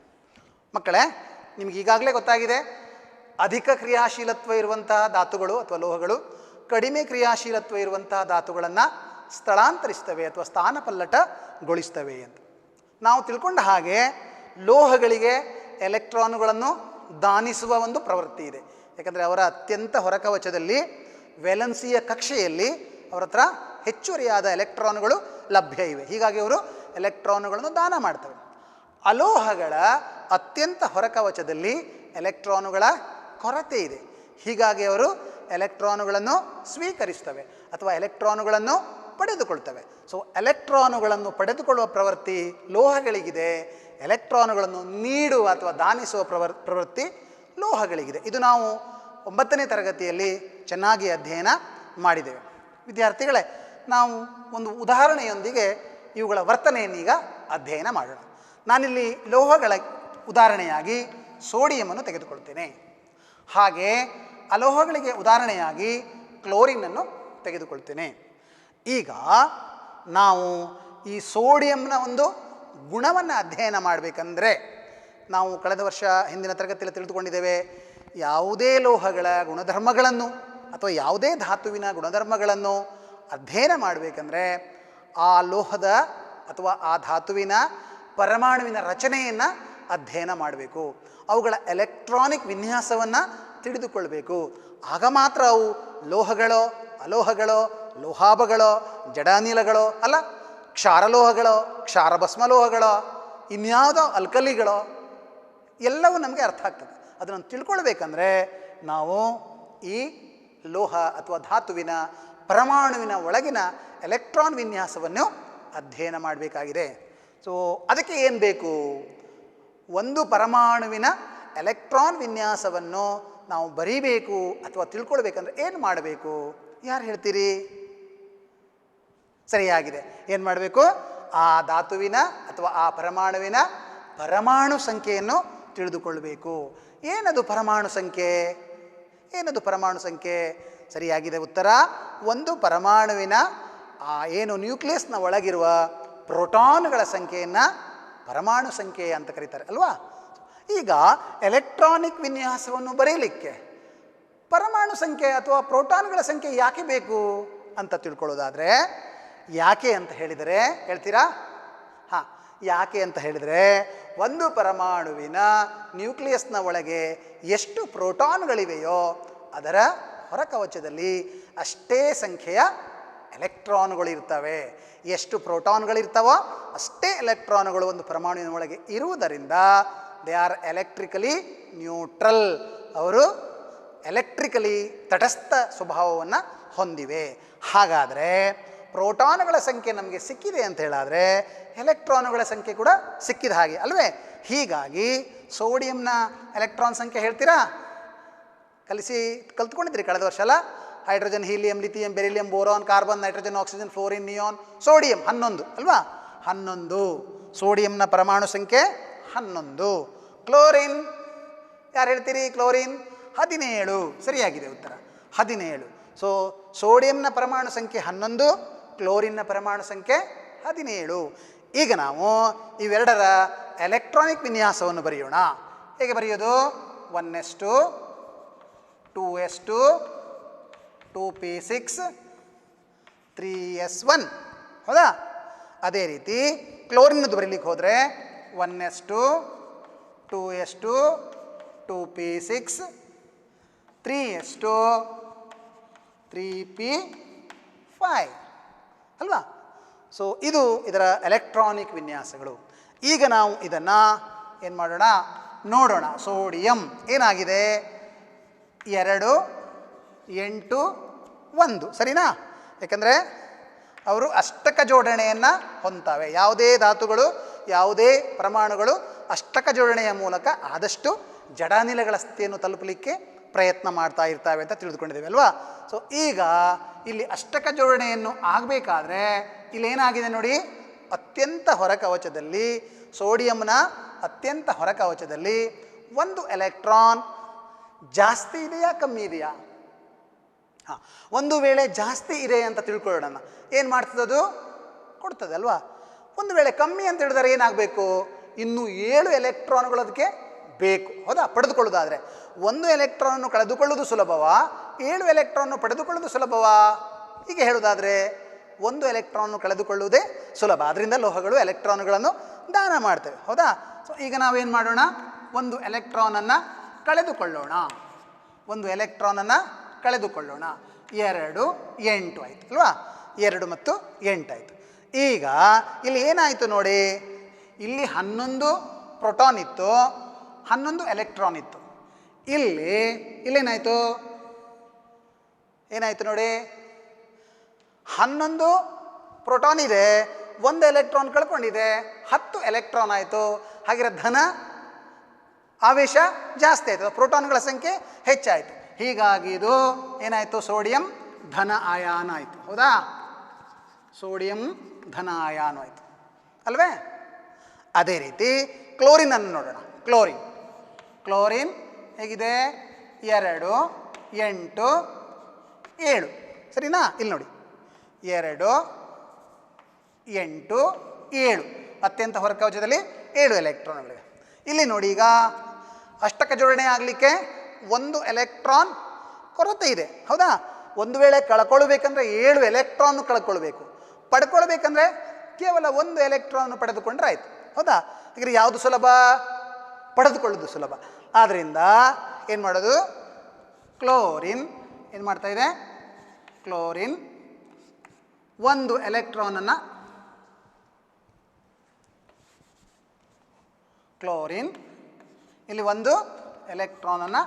ಮಕ್ಕಳೇ, ನಿಮ್ಗೆ ಈಗಾಗಲೇ ಗೊತ್ತಾಗಿದೆ, ಅಧಿಕ ಕ್ರಿಯಾಶೀಲತ್ವ ಇರುವಂತಹ ಧಾತುಗಳು ಅಥವಾ ಲೋಹಗಳು ಕಡಿಮೆ ಕ್ರಿಯಾಶೀಲತ್ವ ಇರುವಂತಹ ಧಾತುಗಳನ್ನು ಸ್ಥಳಾಂತರಿಸ್ತವೆ ಅಥವಾ ಸ್ಥಾನಪಲ್ಲಟಗೊಳಿಸ್ತವೆ ಅಂತ. ನಾವು ತಿಳ್ಕೊಂಡ ಹಾಗೆ ಲೋಹಗಳಿಗೆ ಎಲೆಕ್ಟ್ರಾನುಗಳನ್ನು ದಾನಿಸುವ ಒಂದು ಪ್ರವೃತ್ತಿ ಇದೆ. ಯಾಕಂದರೆ ಅವರ ಅತ್ಯಂತ ಹೊರಕವಚದಲ್ಲಿ ವೇಲೆನ್ಸಿಯ ಕಕ್ಷೆಯಲ್ಲಿ ಅವರ ಹತ್ರ ಹೆಚ್ಚುವರಿಯಾದ ಎಲೆಕ್ಟ್ರಾನುಗಳು ಲಭ್ಯ ಇವೆ. ಹೀಗಾಗಿ ಅವರು ಎಲೆಕ್ಟ್ರಾನುಗಳನ್ನು ದಾನ ಮಾಡ್ತವೆ. ಅಲೋಹಗಳ ಅತ್ಯಂತ ಹೊರಕವಚದಲ್ಲಿ ಎಲೆಕ್ಟ್ರಾನುಗಳ ಕೊರತೆ ಇದೆ. ಹೀಗಾಗಿ ಅವರು ಎಲೆಕ್ಟ್ರಾನುಗಳನ್ನು ಸ್ವೀಕರಿಸ್ತವೆ ಅಥವಾ ಎಲೆಕ್ಟ್ರಾನುಗಳನ್ನು ಪಡೆದುಕೊಳ್ತವೆ. ಸೊ ಎಲೆಕ್ಟ್ರಾನುಗಳನ್ನು ಪಡೆದುಕೊಳ್ಳುವ ಪ್ರವೃತ್ತಿ ಲೋಹಗಳಿಗಿದೆ, ಎಲೆಕ್ಟ್ರಾನುಗಳನ್ನು ನೀಡುವ ಅಥವಾ ದಾನಿಸುವ ಪ್ರವೃತ್ತಿ ಲೋಹಗಳಿಗಿದೆ. ಇದು ನಾವು 9ನೇ ತರಗತಿಯಲ್ಲಿ ಚೆನ್ನಾಗಿ ಅಧ್ಯಯನ ಮಾಡಿದ್ದೇವೆ. ವಿದ್ಯಾರ್ಥಿಗಳೇ, ನಾವು ಒಂದು ಉದಾಹರಣೆಯೊಂದಿಗೆ ಇವುಗಳ ವರ್ತನೆಯನ್ನೀಗ ಅಧ್ಯಯನ ಮಾಡೋಣ. ನಾನಿಲ್ಲಿ ಲೋಹಗಳ ಉದಾಹರಣೆಯಾಗಿ ಸೋಡಿಯಮನ್ನು ತೆಗೆದುಕೊಳ್ತೇನೆ. ಹಾಗೆ ಅಲೋಹಗಳಿಗೆ ಉದಾಹರಣೆಯಾಗಿ ಕ್ಲೋರಿನನ್ನು ತೆಗೆದುಕೊಳ್ತೇನೆ. ಈಗ ನಾವು ಈ ಸೋಡಿಯಂನ ಒಂದು ಗುಣವನ್ನು ಅಧ್ಯಯನ ಮಾಡಬೇಕಂದ್ರೆ ನಾವು ಕಳೆದ ವರ್ಷ ಹಿಂದಿನ ತರಗತಿಯಲ್ಲಿ ತಿಳಿದುಕೊಂಡಿದ್ದೇವೆ, ಯಾವುದೇ ಲೋಹಗಳ ಗುಣಧರ್ಮಗಳನ್ನು ಅಥವಾ ಯಾವುದೇ ಧಾತುವಿನ ಗುಣಧರ್ಮಗಳನ್ನು ಅಧ್ಯಯನ ಮಾಡಬೇಕಂದ್ರೆ ಆ ಲೋಹದ ಅಥವಾ ಆ ಧಾತುವಿನ ಪರಮಾಣುವಿನ ರಚನೆಯನ್ನು ಅಧ್ಯಯನ ಮಾಡಬೇಕು. ಅವುಗಳ ಎಲೆಕ್ಟ್ರಾನಿಕ್ ವಿನ್ಯಾಸವನ್ನು ತಿಳಿದುಕೊಳ್ಬೇಕು. ಆಗ ಮಾತ್ರ ಅವು ಲೋಹಗಳೋ ಅಲೋಹಗಳೋ ಲೋಹಾಭಗಳೋ ಜಡಾನಿಲಗಳೋ ಅಲ್ಲ, ಕ್ಷಾರಲೋಹಗಳೋ ಕ್ಷಾರಭಸ್ಮಲೋಹಗಳೋ ಇನ್ಯಾವುದೋ ಅಲ್ಕಲಿಗಳೋ ಎಲ್ಲವೂ ನಮಗೆ ಅರ್ಥ ಆಗ್ತದೆ. ಅದನ್ನು ತಿಳ್ಕೊಳ್ಬೇಕಂದ್ರೆ ನಾವು ಈ ಲೋಹ ಅಥವಾ ಧಾತುವಿನ ಪರಮಾಣುವಿನ ಒಳಗಿನ ಎಲೆಕ್ಟ್ರಾನ್ ವಿನ್ಯಾಸವನ್ನು ಅಧ್ಯಯನ ಮಾಡಬೇಕಾಗಿದೆ. ಸೊ ಅದಕ್ಕೆ ಏನು ಬೇಕು? ಒಂದು ಪರಮಾಣುವಿನ ಎಲೆಕ್ಟ್ರಾನ್ ವಿನ್ಯಾಸವನ್ನು ನಾವು ಬರೀಬೇಕು ಅಥವಾ ತಿಳ್ಕೊಳ್ಬೇಕಂದ್ರೆ ಏನು ಮಾಡಬೇಕು? ಯಾರು ಹೇಳ್ತೀರಿ? ಸರಿಯಾಗಿದೆ. ಏನು ಮಾಡಬೇಕು? ಆ ಧಾತುವಿನ ಅಥವಾ ಆ ಪರಮಾಣುವಿನ ಪರಮಾಣು ಸಂಖ್ಯೆಯನ್ನು ತಿಳಿದುಕೊಳ್ಳಬೇಕು. ಏನದು ಪರಮಾಣು ಸಂಖ್ಯೆ? ಏನದು ಪರಮಾಣು ಸಂಖ್ಯೆ? ಸರಿಯಾಗಿದೆ ಉತ್ತರ. ಒಂದು ಪರಮಾಣುವಿನ ಏನು ನ್ಯೂಕ್ಲಿಯಸ್ನ ಒಳಗಿರುವ ಪ್ರೋಟಾನ್ಗಳ ಸಂಖ್ಯೆಯನ್ನು ಪರಮಾಣು ಸಂಖ್ಯೆ ಅಂತ ಕರೀತಾರೆ ಅಲ್ವಾ? ಈಗ ಎಲೆಕ್ಟ್ರಾನಿಕ್ ವಿನ್ಯಾಸವನ್ನು ಬರೀಲಿಕ್ಕೆ ಪರಮಾಣು ಸಂಖ್ಯೆ ಅಥವಾ ಪ್ರೋಟಾನ್ಗಳ ಸಂಖ್ಯೆ ಯಾಕೆ ಬೇಕು ಅಂತ ತಿಳ್ಕೊಳ್ಳೋದಾದರೆ, ಯಾಕೆ ಅಂತ ಹೇಳಿದರೆ ಹೇಳ್ತೀರಾ? ಹಾಂ, ಯಾಕೆ ಅಂತ ಹೇಳಿದರೆ ಒಂದು ಪರಮಾಣುವಿನ ನ್ಯೂಕ್ಲಿಯಸ್ನ ಒಳಗೆ ಎಷ್ಟು ಪ್ರೋಟಾನ್ಗಳಿವೆಯೋ ಅದರ ಹೊರಕವಚದಲ್ಲಿ ಅಷ್ಟೇ ಸಂಖ್ಯೆಯ ಎಲೆಕ್ಟ್ರಾನುಗಳಿರ್ತವೆ. ಎಷ್ಟು ಪ್ರೋಟಾನ್ಗಳಿರ್ತಾವೋ ಅಷ್ಟೇ ಎಲೆಕ್ಟ್ರಾನುಗಳು ಒಂದು ಪರಮಾಣುವಿನ ಒಳಗೆ ಇರುವುದರಿಂದ ದೇ ಆರ್ ಎಲೆಕ್ಟ್ರಿಕಲಿ ನ್ಯೂಟ್ರಲ್. ಅವರು ಎಲೆಕ್ಟ್ರಿಕಲಿ ತಟಸ್ಥ ಸ್ವಭಾವವನ್ನು ಹೊಂದಿವೆ. ಹಾಗಾದರೆ ಪ್ರೋಟಾನುಗಳ ಸಂಖ್ಯೆ ನಮಗೆ ಸಿಕ್ಕಿದೆ ಅಂತ ಹೇಳಾದರೆ ಎಲೆಕ್ಟ್ರಾನುಗಳ ಸಂಖ್ಯೆ ಕೂಡ ಸಿಕ್ಕಿದ ಹಾಗೆ ಅಲ್ವೇ? ಹೀಗಾಗಿ ಸೋಡಿಯಂನ ಎಲೆಕ್ಟ್ರಾನ್ ಸಂಖ್ಯೆ ಹೇಳ್ತೀರಾ? ಕಲ್ತ್ಕೊಂಡಿದ್ರಿ ಕಳೆದ ವರ್ಷ ಅಲ್ಲ? Hydrogen, helium, lithium, beryllium, boron, carbon, nitrogen, oxygen, fluorine, neon, sodium 11 ಅಲ್ವಾ? 11 ಸೋಡಿಯಂನ ಪರಮಾಣು ಸಂಖ್ಯೆ 11. ಕ್ಲೋರಿನ್ ಯಾರು ಹೇಳ್ತೀರಿ? ಕ್ಲೋರಿನ್ 17. ಸರಿಯಾಗಿದೆ ಉತ್ತರ 17. ಸೊ ಸೋಡಿಯಂನ ಪರಮಾಣು ಸಂಖ್ಯೆ 11, ಕ್ಲೋರಿನ್ನ ಪರಮಾಣು ಸಂಖ್ಯೆ 17. ಈಗ ನಾವು ಇವೆರಡರ ಎಲೆಕ್ಟ್ರಾನಿಕ್ ವಿನ್ಯಾಸವನ್ನು ಬರೆಯೋಣ. ಹೇಗೆ ಬರೆಯೋದು? 1s2 2s2 2p6 3s1 ಹೌದಾ? ಅದೇ ರೀತಿ ಕ್ಲೋರಿನ್ನದು ಬರೀಲಿಕ್ಕೆ ಹೋದರೆ 1s2 2s2 2p6 3s2 3p5 ಅಲ್ವಾ? ಸೊ ಇದು ಇದರ ಎಲೆಕ್ಟ್ರಾನಿಕ್ ವಿನ್ಯಾಸಗಳು. ಈಗ ನಾವು ಇದನ್ನು ಏನು ಮಾಡೋಣ? ನೋಡೋಣ. ಸೋಡಿಯಂ ಏನಾಗಿದೆ? 2 8 1 ಸರಿನಾ? ಯಾಕಂದರೆ ಅವರು ಅಷ್ಟಕ ಜೋಡಣೆಯನ್ನು ಹೊಂದ್ತವೆ. ಯಾವುದೇ ಧಾತುಗಳು ಯಾವುದೇ ಪರಮಾಣುಗಳು ಅಷ್ಟಕ ಜೋಡಣೆಯ ಮೂಲಕ ಆದಷ್ಟು ಜಡಾನಿಲಗಳ ಸ್ಥಿತಿಯನ್ನು ತಲುಪಲಿಕ್ಕೆ ಪ್ರಯತ್ನ ಮಾಡ್ತಾ ಇರ್ತವೆ ಅಂತ ತಿಳಿದುಕೊಂಡಿದ್ದೇವೆ ಅಲ್ವಾ? ಸೊ ಈಗ ಇಲ್ಲಿ ಅಷ್ಟಕ ಜೋಡಣೆಯನ್ನು ಆಗಬೇಕಾದ್ರೆ ಇಲ್ಲೇನಾಗಿದೆ ನೋಡಿ, ಅತ್ಯಂತ ಹೊರಕವಚದಲ್ಲಿ ಸೋಡಿಯಂನ ಅತ್ಯಂತ ಹೊರಕವಚದಲ್ಲಿ ಒಂದು ಎಲೆಕ್ಟ್ರಾನ್ ಜಾಸ್ತಿ ಇದೆಯಾ ಕಮ್ಮಿ ಇದೆಯಾ? ಹಾಂ, ಒಂದು ವೇಳೆ ಜಾಸ್ತಿ ಇದೆ ಅಂತ ತಿಳ್ಕೊಳ್ಳೋಣ, ಏನು ಮಾಡ್ತದದು? ಕೊಡ್ತದೆ ಅಲ್ವಾ? ಒಂದು ವೇಳೆ ಕಮ್ಮಿ ಅಂತ ಹೇಳಿದ್ರೆ ಏನಾಗಬೇಕು? ಇನ್ನೂ 7 ಎಲೆಕ್ಟ್ರಾನ್ಗಳು ಅದಕ್ಕೆ ಬೇಕು, ಹೌದಾ? ಪಡೆದುಕೊಳ್ಳೋದಾದರೆ ಒಂದು ಎಲೆಕ್ಟ್ರಾನನ್ನು ಕಳೆದುಕೊಳ್ಳೋದು ಸುಲಭವಾ, 7 ಎಲೆಕ್ಟ್ರಾನನ್ನು ಪಡೆದುಕೊಳ್ಳೋದು ಸುಲಭವಾ? ಹೀಗೆ ಹೇಳೋದಾದರೆ ಒಂದು ಎಲೆಕ್ಟ್ರಾನನ್ನು ಕಳೆದುಕೊಳ್ಳುವುದೇ ಸುಲಭ. ಅದರಿಂದ ಲೋಹಗಳು ಎಲೆಕ್ಟ್ರಾನ್ಗಳನ್ನು ದಾನ ಮಾಡ್ತೇವೆ, ಹೌದಾ? ಸೊ ಈಗ ನಾವೇನು ಮಾಡೋಣ, ಒಂದು ಎಲೆಕ್ಟ್ರಾನನ್ನು ಕಳೆದುಕೊಳ್ಳೋಣ. ಒಂದು ಎಲೆಕ್ಟ್ರಾನನ್ನು ಕಳೆದುಕೊಳ್ಳೋಣ. 2 8 ಆಯಿತು ಅಲ್ವಾ? 2 ಮತ್ತು 8 ಆಯಿತು. ಈಗ ಇಲ್ಲಿ ಏನಾಯಿತು ನೋಡಿ, ಇಲ್ಲಿ 11 ಪ್ರೋಟಾನ್ ಇತ್ತು, 11 ಎಲೆಕ್ಟ್ರಾನ್ ಇತ್ತು. ಇಲ್ಲೇನಾಯಿತು? ಏನಾಯಿತು ನೋಡಿ, 11 ಪ್ರೋಟಾನ್ ಇದೆ, 1 ಎಲೆಕ್ಟ್ರಾನ್ ಕಳ್ಕೊಂಡಿದೆ, 10 ಎಲೆಕ್ಟ್ರಾನ್ ಆಯಿತು. ಹಾಗಿರೋ ಧನ ಆವೇಶ ಜಾಸ್ತಿ ಆಯಿತು, ಪ್ರೋಟಾನ್ಗಳ ಸಂಖ್ಯೆ ಹೆಚ್ಚಾಯಿತು. ಹೀಗಾಗಿ ಇದು ಏನಾಯಿತು? ಸೋಡಿಯಂ ಧನ ಆಯಾನ ಆಯಿತು, ಹೌದಾ? ಸೋಡಿಯಂ ಧನ ಆಯಾನ ಆಯಿತು ಅಲ್ವೇ? ಅದೇ ರೀತಿ ಕ್ಲೋರಿನನ್ನು ನೋಡೋಣ. ಕ್ಲೋರಿನ್ ಹೇಗಿದೆ? 2 8 7 ಸರಿನಾ? ಇಲ್ಲಿ ನೋಡಿ, 2 8 7 ಅತ್ಯಂತ ಹೊರಕವಚದಲ್ಲಿ 7 ಎಲೆಕ್ಟ್ರಾನ್ಗಳಿವೆ. ಇಲ್ಲಿ ನೋಡಿ, ಈಗ ಅಷ್ಟಕ ಜೋಡಣೆ ಆಗಲಿಕ್ಕೆ 1 ಎಲೆಕ್ಟ್ರಾನ್ ಕೊರತೆ ಇದೆ, ಹೌದಾ? ಒಂದು ವೇಳೆ ಕಳ್ಕೊಳ್ಬೇಕಂದ್ರೆ 7 ಎಲೆಕ್ಟ್ರಾನ್ ಕಳ್ಕೊಳ್ಬೇಕು, ಪಡ್ಕೊಳ್ಬೇಕಂದ್ರೆ ಕೇವಲ 1 ಎಲೆಕ್ಟ್ರಾನ್ ಪಡೆದುಕೊಂಡ್ರೆ ಆಯಿತು, ಹೌದಾ? ಹಾಗೆ ಯಾವುದು ಸುಲಭ? ಪಡೆದುಕೊಳ್ಳೋದು ಸುಲಭ. ಆದ್ದರಿಂದ ಏನು ಮಾಡೋದು? ಕ್ಲೋರಿನ್ ಏನು ಮಾಡ್ತಾ ಇದೆ? ಕ್ಲೋರಿನ್ 1 ಎಲೆಕ್ಟ್ರಾನನ್ನು ಇಲ್ಲಿ 1 ಎಲೆಕ್ಟ್ರಾನನ್ನು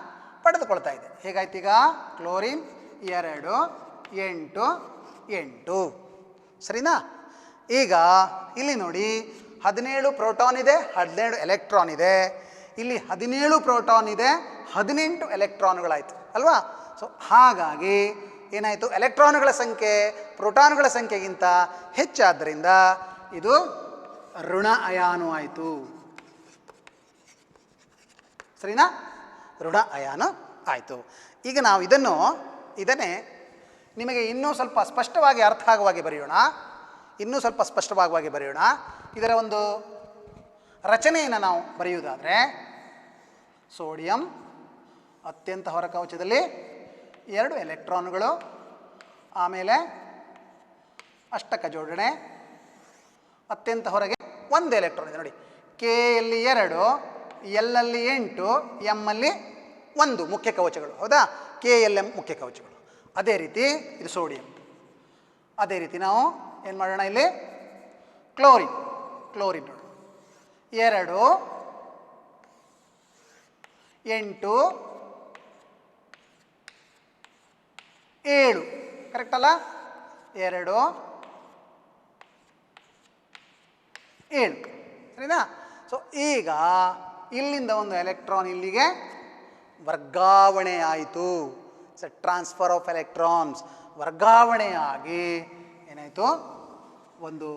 ಪಡೆದುಕೊಳ್ತಾ ಇದೆ. ಹೇಗಾಯ್ತು ಈಗ? ಕ್ಲೋರಿನ್ 2 8 8 ಸರಿನಾ? ಈಗ ಇಲ್ಲಿ ನೋಡಿ, 17 ಪ್ರೋಟಾನ್ ಇದೆ, 17 ಎಲೆಕ್ಟ್ರಾನ್ ಇದೆ. ಇಲ್ಲಿ 17 ಪ್ರೋಟಾನ್ ಇದೆ, 18 ಎಲೆಕ್ಟ್ರಾನ್ಗಳಾಯಿತು ಅಲ್ವಾ? ಸೊ ಹಾಗಾಗಿ ಏನಾಯಿತು? ಎಲೆಕ್ಟ್ರಾನ್ಗಳ ಸಂಖ್ಯೆ ಪ್ರೋಟಾನ್ಗಳ ಸಂಖ್ಯೆಗಿಂತ ಹೆಚ್ಚಾದ್ದರಿಂದ ಇದು ಋಣ ಅಯಾನು ಆಯಿತು, ಸರಿನಾ? ಋಣ ಅಯಾನು ಆಯಿತು. ಈಗ ನಾವು ಇದನ್ನೇ ನಿಮಗೆ ಇನ್ನೂ ಸ್ವಲ್ಪ ಸ್ಪಷ್ಟವಾಗಿ ಅರ್ಥ ಆಗುವಾಗೆ ಬರೆಯೋಣ. ಇದರ ಒಂದು ರಚನೆಯನ್ನು ನಾವು ಬರೆಯುವುದಾದರೆ, ಸೋಡಿಯಂ ಅತ್ಯಂತ ಹೊರಕವಚದಲ್ಲಿ 2 ಎಲೆಕ್ಟ್ರಾನ್ಗಳು, ಆಮೇಲೆ ಅಷ್ಟಕ ಜೋಡಣೆ, ಅತ್ಯಂತ ಹೊರಗೆ 1 ಎಲೆಕ್ಟ್ರಾನ್ ಇದೆ ನೋಡಿ. ಕೆ ಯಲ್ಲಿ 2, ಎಲ್ ಅಲ್ಲಿ 8, ಎಮ್ ಅಲ್ಲಿ 1 ಮುಖ್ಯ ಕವಚಗಳು, ಹೌದಾ? ಕೆ ಎಲ್ ಎಮ್ ಮುಖ್ಯ ಕವಚಗಳು. ಅದೇ ರೀತಿ ಇದು ಸೋಡಿಯಂ. ಅದೇ ರೀತಿ ನಾವು ಏನು ಮಾಡೋಣ, ಇಲ್ಲಿ ಕ್ಲೋರಿನ್ ನೋಡೋಣ. 2 8 7 ಕರೆಕ್ಟ್ ಅಲ್ಲ? 2 7 ಸರಿನಾ? ಸೊ ಈಗ ಇಲ್ಲಿಂದ ಒಂದು ಎಲೆಕ್ಟ್ರಾನ್ ಇಲ್ಲಿಗೆ ವರ್ಗಾವಣೆ ಆಯಿತು. ಟ್ರಾನ್ಸ್ಫರ್ ಆಫ್ ಎಲೆಕ್ಟ್ರಾನ್ಸ್ ವರ್ಗಾವಣೆಯಾಗಿ ಏನಾಯಿತು? ಒಂದು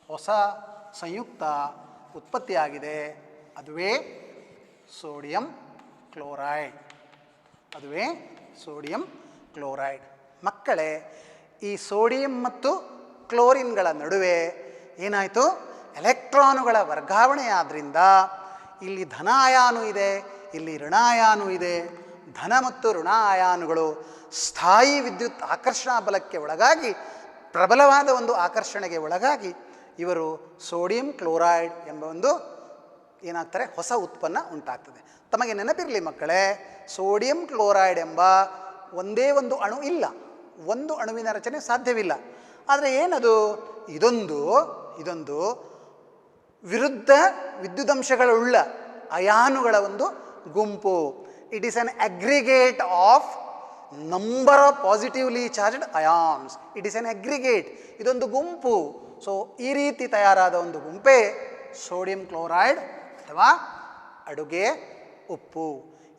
ಹೊಸ ಸಂಯುಕ್ತ ಉತ್ಪತ್ತಿಯಾಗಿದೆ, ಅದುವೇ ಸೋಡಿಯಂ ಕ್ಲೋರೈಡ್. ಮಕ್ಕಳೇ, ಈ ಸೋಡಿಯಂ ಮತ್ತು ಕ್ಲೋರಿನ್ಗಳ ನಡುವೆ ಏನಾಯಿತು? ಎಲೆಕ್ಟ್ರಾನುಗಳ ವರ್ಗಾವಣೆಯಾದ್ದರಿಂದ ಇಲ್ಲಿ ಧನ ಅಯಾನು ಇದೆ, ಇಲ್ಲಿ ಋಣ ಅಯಾನು ಇದೆ. ಧನ ಮತ್ತು ಋಣ ಅಯಾನುಗಳು ಸ್ಥಾಯಿ ವಿದ್ಯುತ್ ಆಕರ್ಷಣಾ ಬಲಕ್ಕೆ ಒಳಗಾಗಿ, ಪ್ರಬಲವಾದ ಒಂದು ಆಕರ್ಷಣೆಗೆ ಒಳಗಾಗಿ ಇವರು ಸೋಡಿಯಂ ಕ್ಲೋರೈಡ್ ಎಂಬ ಒಂದು ಏನಾಗ್ತಾರೆ? ಹೊಸ ಉತ್ಪನ್ನ ಉಂಟಾಗ್ತದೆ. ತಮಗೆ ನೆನಪಿರಲಿ ಮಕ್ಕಳೇ, ಸೋಡಿಯಂ ಕ್ಲೋರೈಡ್ ಎಂಬ ಒಂದೇ ಒಂದು ಅಣು ಇಲ್ಲ, ಒಂದು ಅಣುವಿನ ರಚನೆ ಸಾಧ್ಯವಿಲ್ಲ. ಆದರೆ ಏನದು? ಇದೊಂದು ವಿರುದ್ಧ ವಿದ್ಯುದಂಶಗಳುಳ್ಳ ಅಯಾನುಗಳ ಒಂದು ಗುಂಪು. It is an aggregate of number of positively charged ions. It is N aggregate. ಇದೊಂದು ಗುಂಪು. ಸೊ ಈ ರೀತಿ ತಯಾರಾದ ಒಂದು ಗುಂಪೇ ಸೋಡಿಯಂ ಕ್ಲೋರೈಡ್ ಅಥವಾ ಅಡುಗೆ ಉಪ್ಪು.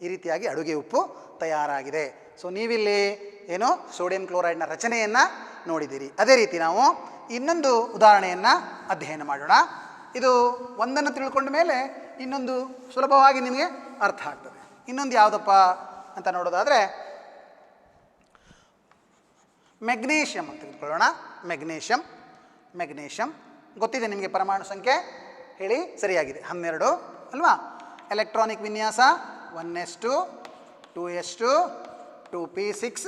ಈ ರೀತಿಯಾಗಿ ಅಡುಗೆ ಉಪ್ಪು ತಯಾರಾಗಿದೆ. ಸೊ ನೀವಿಲ್ಲಿ ಏನು ಸೋಡಿಯಂ ಕ್ಲೋರೈಡ್ನ ರಚನೆಯನ್ನು ನೋಡಿದ್ದೀರಿ. ಅದೇ ರೀತಿ ನಾವು ಇನ್ನೊಂದು ಉದಾಹರಣೆಯನ್ನು ಅಧ್ಯಯನ ಮಾಡೋಣ. ಇದು ಒಂದನ್ನು ತಿಳ್ಕೊಂಡ ಮೇಲೆ ಇನ್ನೊಂದು ಸುಲಭವಾಗಿ ನಿಮಗೆ ಅರ್ಥ ಆಗ್ತದೆ. ಇನ್ನೊಂದು ಯಾವುದಪ್ಪ ಅಂತ ನೋಡೋದಾದರೆ ಮೆಗ್ನೀಷಿಯಮ್ ಅಂತ ತಿಳ್ಕೊಳ್ಳೋಣ. ಮೆಗ್ನೀಷಿಯಮ್ ಗೊತ್ತಿದೆ ನಿಮಗೆ. ಪರಮಾಣು ಸಂಖ್ಯೆ ಹೇಳಿ ಸರಿಯಾಗಿದೆ 12 ಅಲ್ವಾ. ಎಲೆಕ್ಟ್ರಾನಿಕ್ ವಿನ್ಯಾಸ 1s2 2s2 2p6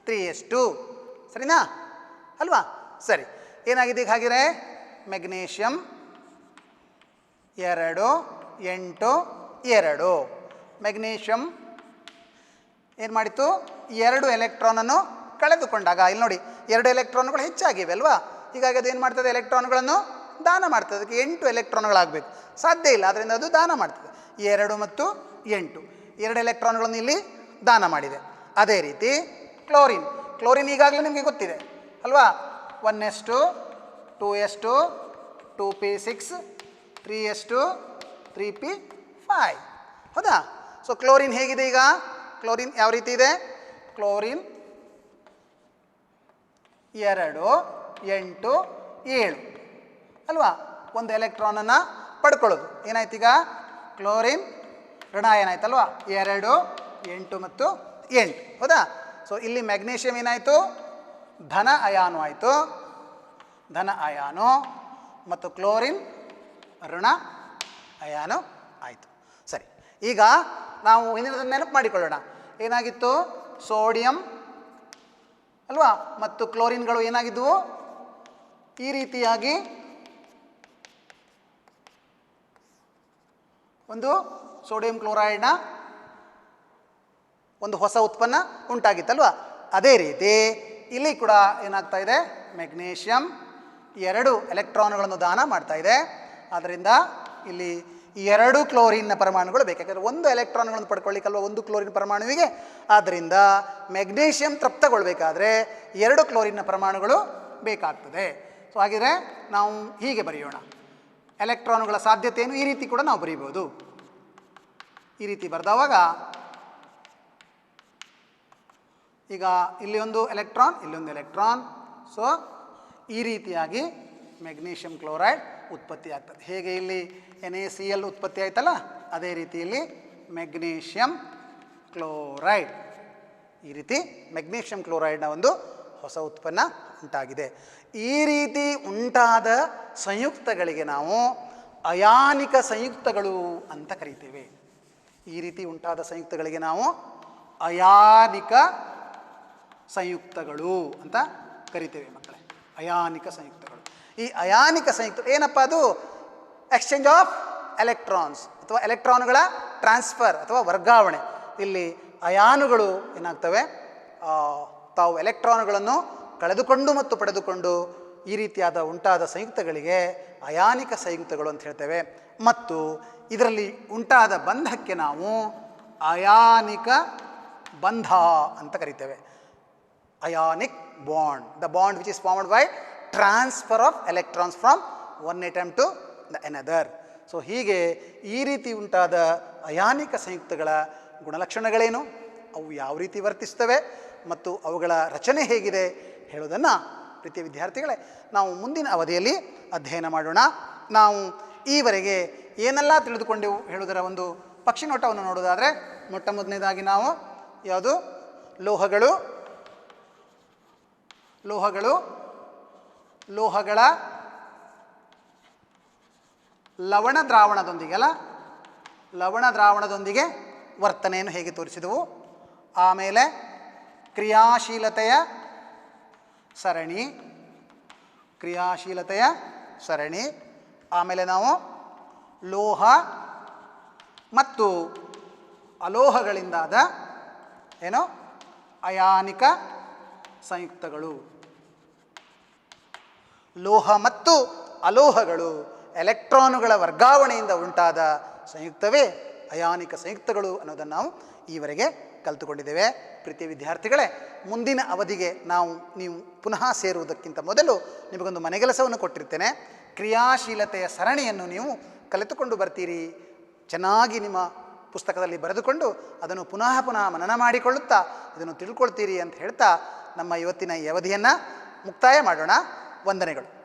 3s2 ಸರಿನಾ ಅಲ್ವಾ. ಸರಿ, ಏನಾಗಿದೆ ಈಗ ಹಾಗಿದ್ರೆ ಮೆಗ್ನೀಷಿಯಮ್ 2 8 2. ಮೆಗ್ನೀಷಿಯಮ್ ಏನು ಮಾಡಿತ್ತು? 2 ಎಲೆಕ್ಟ್ರಾನನ್ನು ಕಳೆದುಕೊಂಡಾಗ ಇಲ್ಲಿ ನೋಡಿ 2 ಎಲೆಕ್ಟ್ರಾನ್ಗಳು ಹೆಚ್ಚಾಗಿವೆ ಅಲ್ವಾ. ಹೀಗಾಗಿ ಅದು ಏನು ಮಾಡ್ತದೆ? ಎಲೆಕ್ಟ್ರಾನ್ಗಳನ್ನು ದಾನ ಮಾಡ್ತದೆ. ಅದಕ್ಕೆ 8 ಎಲೆಕ್ಟ್ರಾನ್ಗಳಾಗಬೇಕು, ಸಾಧ್ಯ ಇಲ್ಲ. ಅದರಿಂದ ಅದು ದಾನ ಮಾಡ್ತದೆ. 2 ಮತ್ತು 8 2 ಎಲೆಕ್ಟ್ರಾನ್ಗಳನ್ನು ಇಲ್ಲಿ ದಾನ ಮಾಡಿದೆ. ಅದೇ ರೀತಿ ಕ್ಲೋರಿನ್ ಈಗಾಗಲೇ ನಿಮಗೆ ಗೊತ್ತಿದೆ ಅಲ್ವಾ. 1s2 2s2 2p6 3s2 3p5 ಹೌದಾ. ಸೊ ಕ್ಲೋರಿನ್ ಹೇಗಿದೆ ಈಗ? ಕ್ಲೋರಿನ್ ಯಾವ ರೀತಿ ಇದೆ? ಕ್ಲೋರಿನ್ 2 8 7 ಅಲ್ವಾ. ಒಂದು ಎಲೆಕ್ಟ್ರಾನನ್ನು ಪಡ್ಕೊಳ್ಳೋದು ಏನಾಯ್ತು ಈಗ? ಕ್ಲೋರಿನ್ ಋಣ ಏನಾಯ್ತಲ್ವಾ? 2 8 ಮತ್ತು 8 ಹೌದಾ. ಸೊ ಇಲ್ಲಿ ಮೆಗ್ನೀಷಿಯಮ್ ಏನಾಯಿತು? ಧನ ಅಯಾನು ಆಯಿತು, ಧನ ಅಯಾನು. ಮತ್ತು ಕ್ಲೋರಿನ್ ಋಣ ಅಯಾನು ಆಯಿತು. ಸರಿ, ಈಗ ನಾವು ಹಿಂದಿನದನ್ನು ನೆನಪು ಮಾಡಿಕೊಳ್ಳೋಣ. ಏನಾಗಿತ್ತು? ಸೋಡಿಯಂ ಅಲ್ವಾ ಮತ್ತು ಕ್ಲೋರಿನ್ಗಳು ಏನಾಗಿದ್ದವು? ಈ ರೀತಿಯಾಗಿ ಒಂದು ಸೋಡಿಯಂ ಕ್ಲೋರೈಡ್ನ ಒಂದು ಹೊಸ ಉತ್ಪನ್ನ ಉಂಟಾಗಿತ್ತಲ್ವ. ಅದೇ ರೀತಿ ಇಲ್ಲಿ ಕೂಡ ಏನಾಗ್ತಾ ಇದೆ? ಮೆಗ್ನೀಷಿಯಮ್ 2 ಎಲೆಕ್ಟ್ರಾನ್ಗಳನ್ನು ದಾನ ಮಾಡ್ತಾ ಇದೆ. ಆದ್ದರಿಂದ ಇಲ್ಲಿ 2 ಕ್ಲೋರಿನ್ನ ಪರಮಾಣುಗಳು ಬೇಕು. ಯಾಕಂದರೆ 1 ಎಲೆಕ್ಟ್ರಾನ್ಗಳನ್ನು ಪಡ್ಕೊಳ್ಳಿಕ್ಕಲ್ವ ಒಂದು ಕ್ಲೋರಿನ್ ಪರಮಾಣುವಿಗೆ. ಆದ್ದರಿಂದ ಮೆಗ್ನೀಷಿಯಮ್ ತೃಪ್ತಗೊಳ್ಳಬೇಕಾದ್ರೆ 2 ಕ್ಲೋರಿನ್ನ ಪರಮಾಣುಗಳು ಬೇಕಾಗ್ತದೆ. ಸೊ ಹಾಗಿದ್ರೆ ನಾವು ಹೀಗೆ ಬರೆಯೋಣ. ಎಲೆಕ್ಟ್ರಾನುಗಳ ಸಾಧ್ಯತೆಯನ್ನು ಈ ರೀತಿ ಕೂಡ ನಾವು ಬರೀಬೋದು. ಈ ರೀತಿ ಬರೆದವಾಗ ಈಗ ಇಲ್ಲಿ ಒಂದು ಎಲೆಕ್ಟ್ರಾನ್, ಇಲ್ಲೊಂದು ಎಲೆಕ್ಟ್ರಾನ್. ಸೊ ಈ ರೀತಿಯಾಗಿ ಮೆಗ್ನೀಷಿಯಂ ಕ್ಲೋರೈಡ್ ಉತ್ಪತ್ತಿ ಆಗ್ತದೆ. ಹೇಗೆ ಇಲ್ಲಿ NaCl ಉತ್ಪತ್ತಿ ಆಯ್ತಲ್ಲ, ಅದೇ ರೀತಿಯಲ್ಲಿ ಮೆಗ್ನೀಷಿಯಂ ಕ್ಲೋರೈಡ್, ಈ ರೀತಿ ಮೆಗ್ನೀಷಿಯಂ ಕ್ಲೋರೈಡ್ನ ಒಂದು ಹೊಸ ಉತ್ಪನ್ನ ಉಂಟಾಗಿದೆ. ಈ ರೀತಿ ಉಂಟಾದ ಸಂಯುಕ್ತಗಳಿಗೆ ನಾವು ಅಯಾನಿಕ ಸಂಯುಕ್ತಗಳು ಅಂತ ಕರಿತೇವೆ. ಈ ರೀತಿ ಉಂಟಾದ ಸಂಯುಕ್ತಗಳಿಗೆ ನಾವು ಅಯಾನಿಕ ಸಂಯುಕ್ತಗಳು ಅಂತ ಕರಿತೇವೆ ಮಕ್ಕಳೇ. ಅಯಾನಿಕ ಸಂಯುಕ್ತಗಳು. ಈ ಅಯಾನಿಕ ಸಂಯುಕ್ತ ಏನಪ್ಪ? ಅದು ಎಕ್ಸ್ಚೇಂಜ್ ಆಫ್ ಎಲೆಕ್ಟ್ರಾನ್ಸ್ ಅಥವಾ ಎಲೆಕ್ಟ್ರಾನ್ಗಳ ಟ್ರಾನ್ಸ್ಫರ್ ಅಥವಾ ವರ್ಗಾವಣೆ. ಇಲ್ಲಿ ಅಯಾನುಗಳು ಏನಾಗ್ತವೆ? ತಾವು ಎಲೆಕ್ಟ್ರಾನ್ಗಳನ್ನು ಕಳೆದುಕೊಂಡು ಮತ್ತು ಪಡೆದುಕೊಂಡು ಈ ರೀತಿಯಾದ ಉಂಟಾದ ಸಂಯುಕ್ತಗಳಿಗೆ ಅಯಾನಿಕ ಸಂಯುಕ್ತಗಳು ಅಂತ ಹೇಳ್ತೇವೆ. ಮತ್ತು ಇದರಲ್ಲಿ ಉಂಟಾದ ಬಂಧಕ್ಕೆ ನಾವು ಅಯಾನಿಕ ಬಂಧ ಅಂತ ಕರಿತೇವೆ. Ionic bond, the bond which is formed by transfer of electrons from one atom to the another. So ಹೀಗೆ ಈ ರೀತಿ ಉಂಟಾದ ಅಯಾನಿಕ ಸಂಯುಕ್ತಗಳ ಗುಣಲಕ್ಷಣಗಳೇನು, ಅವು ಯಾವ ರೀತಿ ವರ್ತಿಸ್ತವೆ ಮತ್ತು ಅವುಗಳ ರಚನೆ ಹೇಗಿದೆ ಹೇಳೋದನ್ನು ಪ್ರೀತಿಯ ವಿದ್ಯಾರ್ಥಿಗಳೇ ನಾವು ಮುಂದಿನ ಅವಧಿಯಲ್ಲಿ ಅಧ್ಯಯನ ಮಾಡೋಣ. ನಾವು ಈವರೆಗೆ ಏನೆಲ್ಲ ತಿಳಿದುಕೊಂಡೆವು ಹೇಳುವುದರ ಒಂದು ಪಕ್ಷಿ ನೋಟವನ್ನು ನೋಡೋದಾದರೆ, ಮೊಟ್ಟ ಮೊದಲನೇದಾಗಿ ನಾವು ಯಾವುದು? ಲೋಹಗಳ ಲವಣ ದ್ರಾವಣದೊಂದಿಗೆ ವರ್ತನೆಯನ್ನು ಹೇಗೆ ತೋರಿಸಿದವು. ಆಮೇಲೆ ಕ್ರಿಯಾಶೀಲತೆಯ ಸರಣಿ. ಆಮೇಲೆ ನಾವು ಲೋಹ ಮತ್ತು ಅಲೋಹಗಳಿಂದಾದ ಏನು ಅಯಾನಿಕ ಸಂಯುಕ್ತಗಳು. ಲೋಹ ಮತ್ತು ಅಲೋಹಗಳು ಎಲೆಕ್ಟ್ರಾನುಗಳ ವರ್ಗಾವಣೆಯಿಂದ ಉಂಟಾದ ಸಂಯುಕ್ತವೇ ಅಯಾನಿಕ ಸಂಯುಕ್ತಗಳು ಅನ್ನೋದನ್ನು ನಾವು ಈವರೆಗೆ ಕಲಿತುಕೊಂಡಿದ್ದೇವೆ. ಪ್ರೀತಿಯ ವಿದ್ಯಾರ್ಥಿಗಳೇ, ಮುಂದಿನ ಅವಧಿಗೆ ನೀವು ಪುನಃ ಸೇರುವುದಕ್ಕಿಂತ ಮೊದಲು ನಿಮಗೊಂದು ಮನೆಗೆಲಸವನ್ನು ಕೊಟ್ಟಿರ್ತೇನೆ. ಕ್ರಿಯಾಶೀಲತೆಯ ಸರಣಿಯನ್ನು ನೀವು ಕಲಿತುಕೊಂಡು ಬರ್ತೀರಿ. ಚೆನ್ನಾಗಿ ನಿಮ್ಮ ಪುಸ್ತಕದಲ್ಲಿ ಬರೆದುಕೊಂಡು ಅದನ್ನು ಪುನಃ ಮನನ ಮಾಡಿಕೊಳ್ಳುತ್ತಾ ಇದನ್ನು ತಿಳ್ಕೊಳ್ತೀರಿ ಅಂತ ಹೇಳ್ತಾ ನಮ್ಮ ಇವತ್ತಿನ ಈ ಅವಧಿಯನ್ನು ಮುಕ್ತಾಯ ಮಾಡೋಣ. ವಂದನೆಗಳು.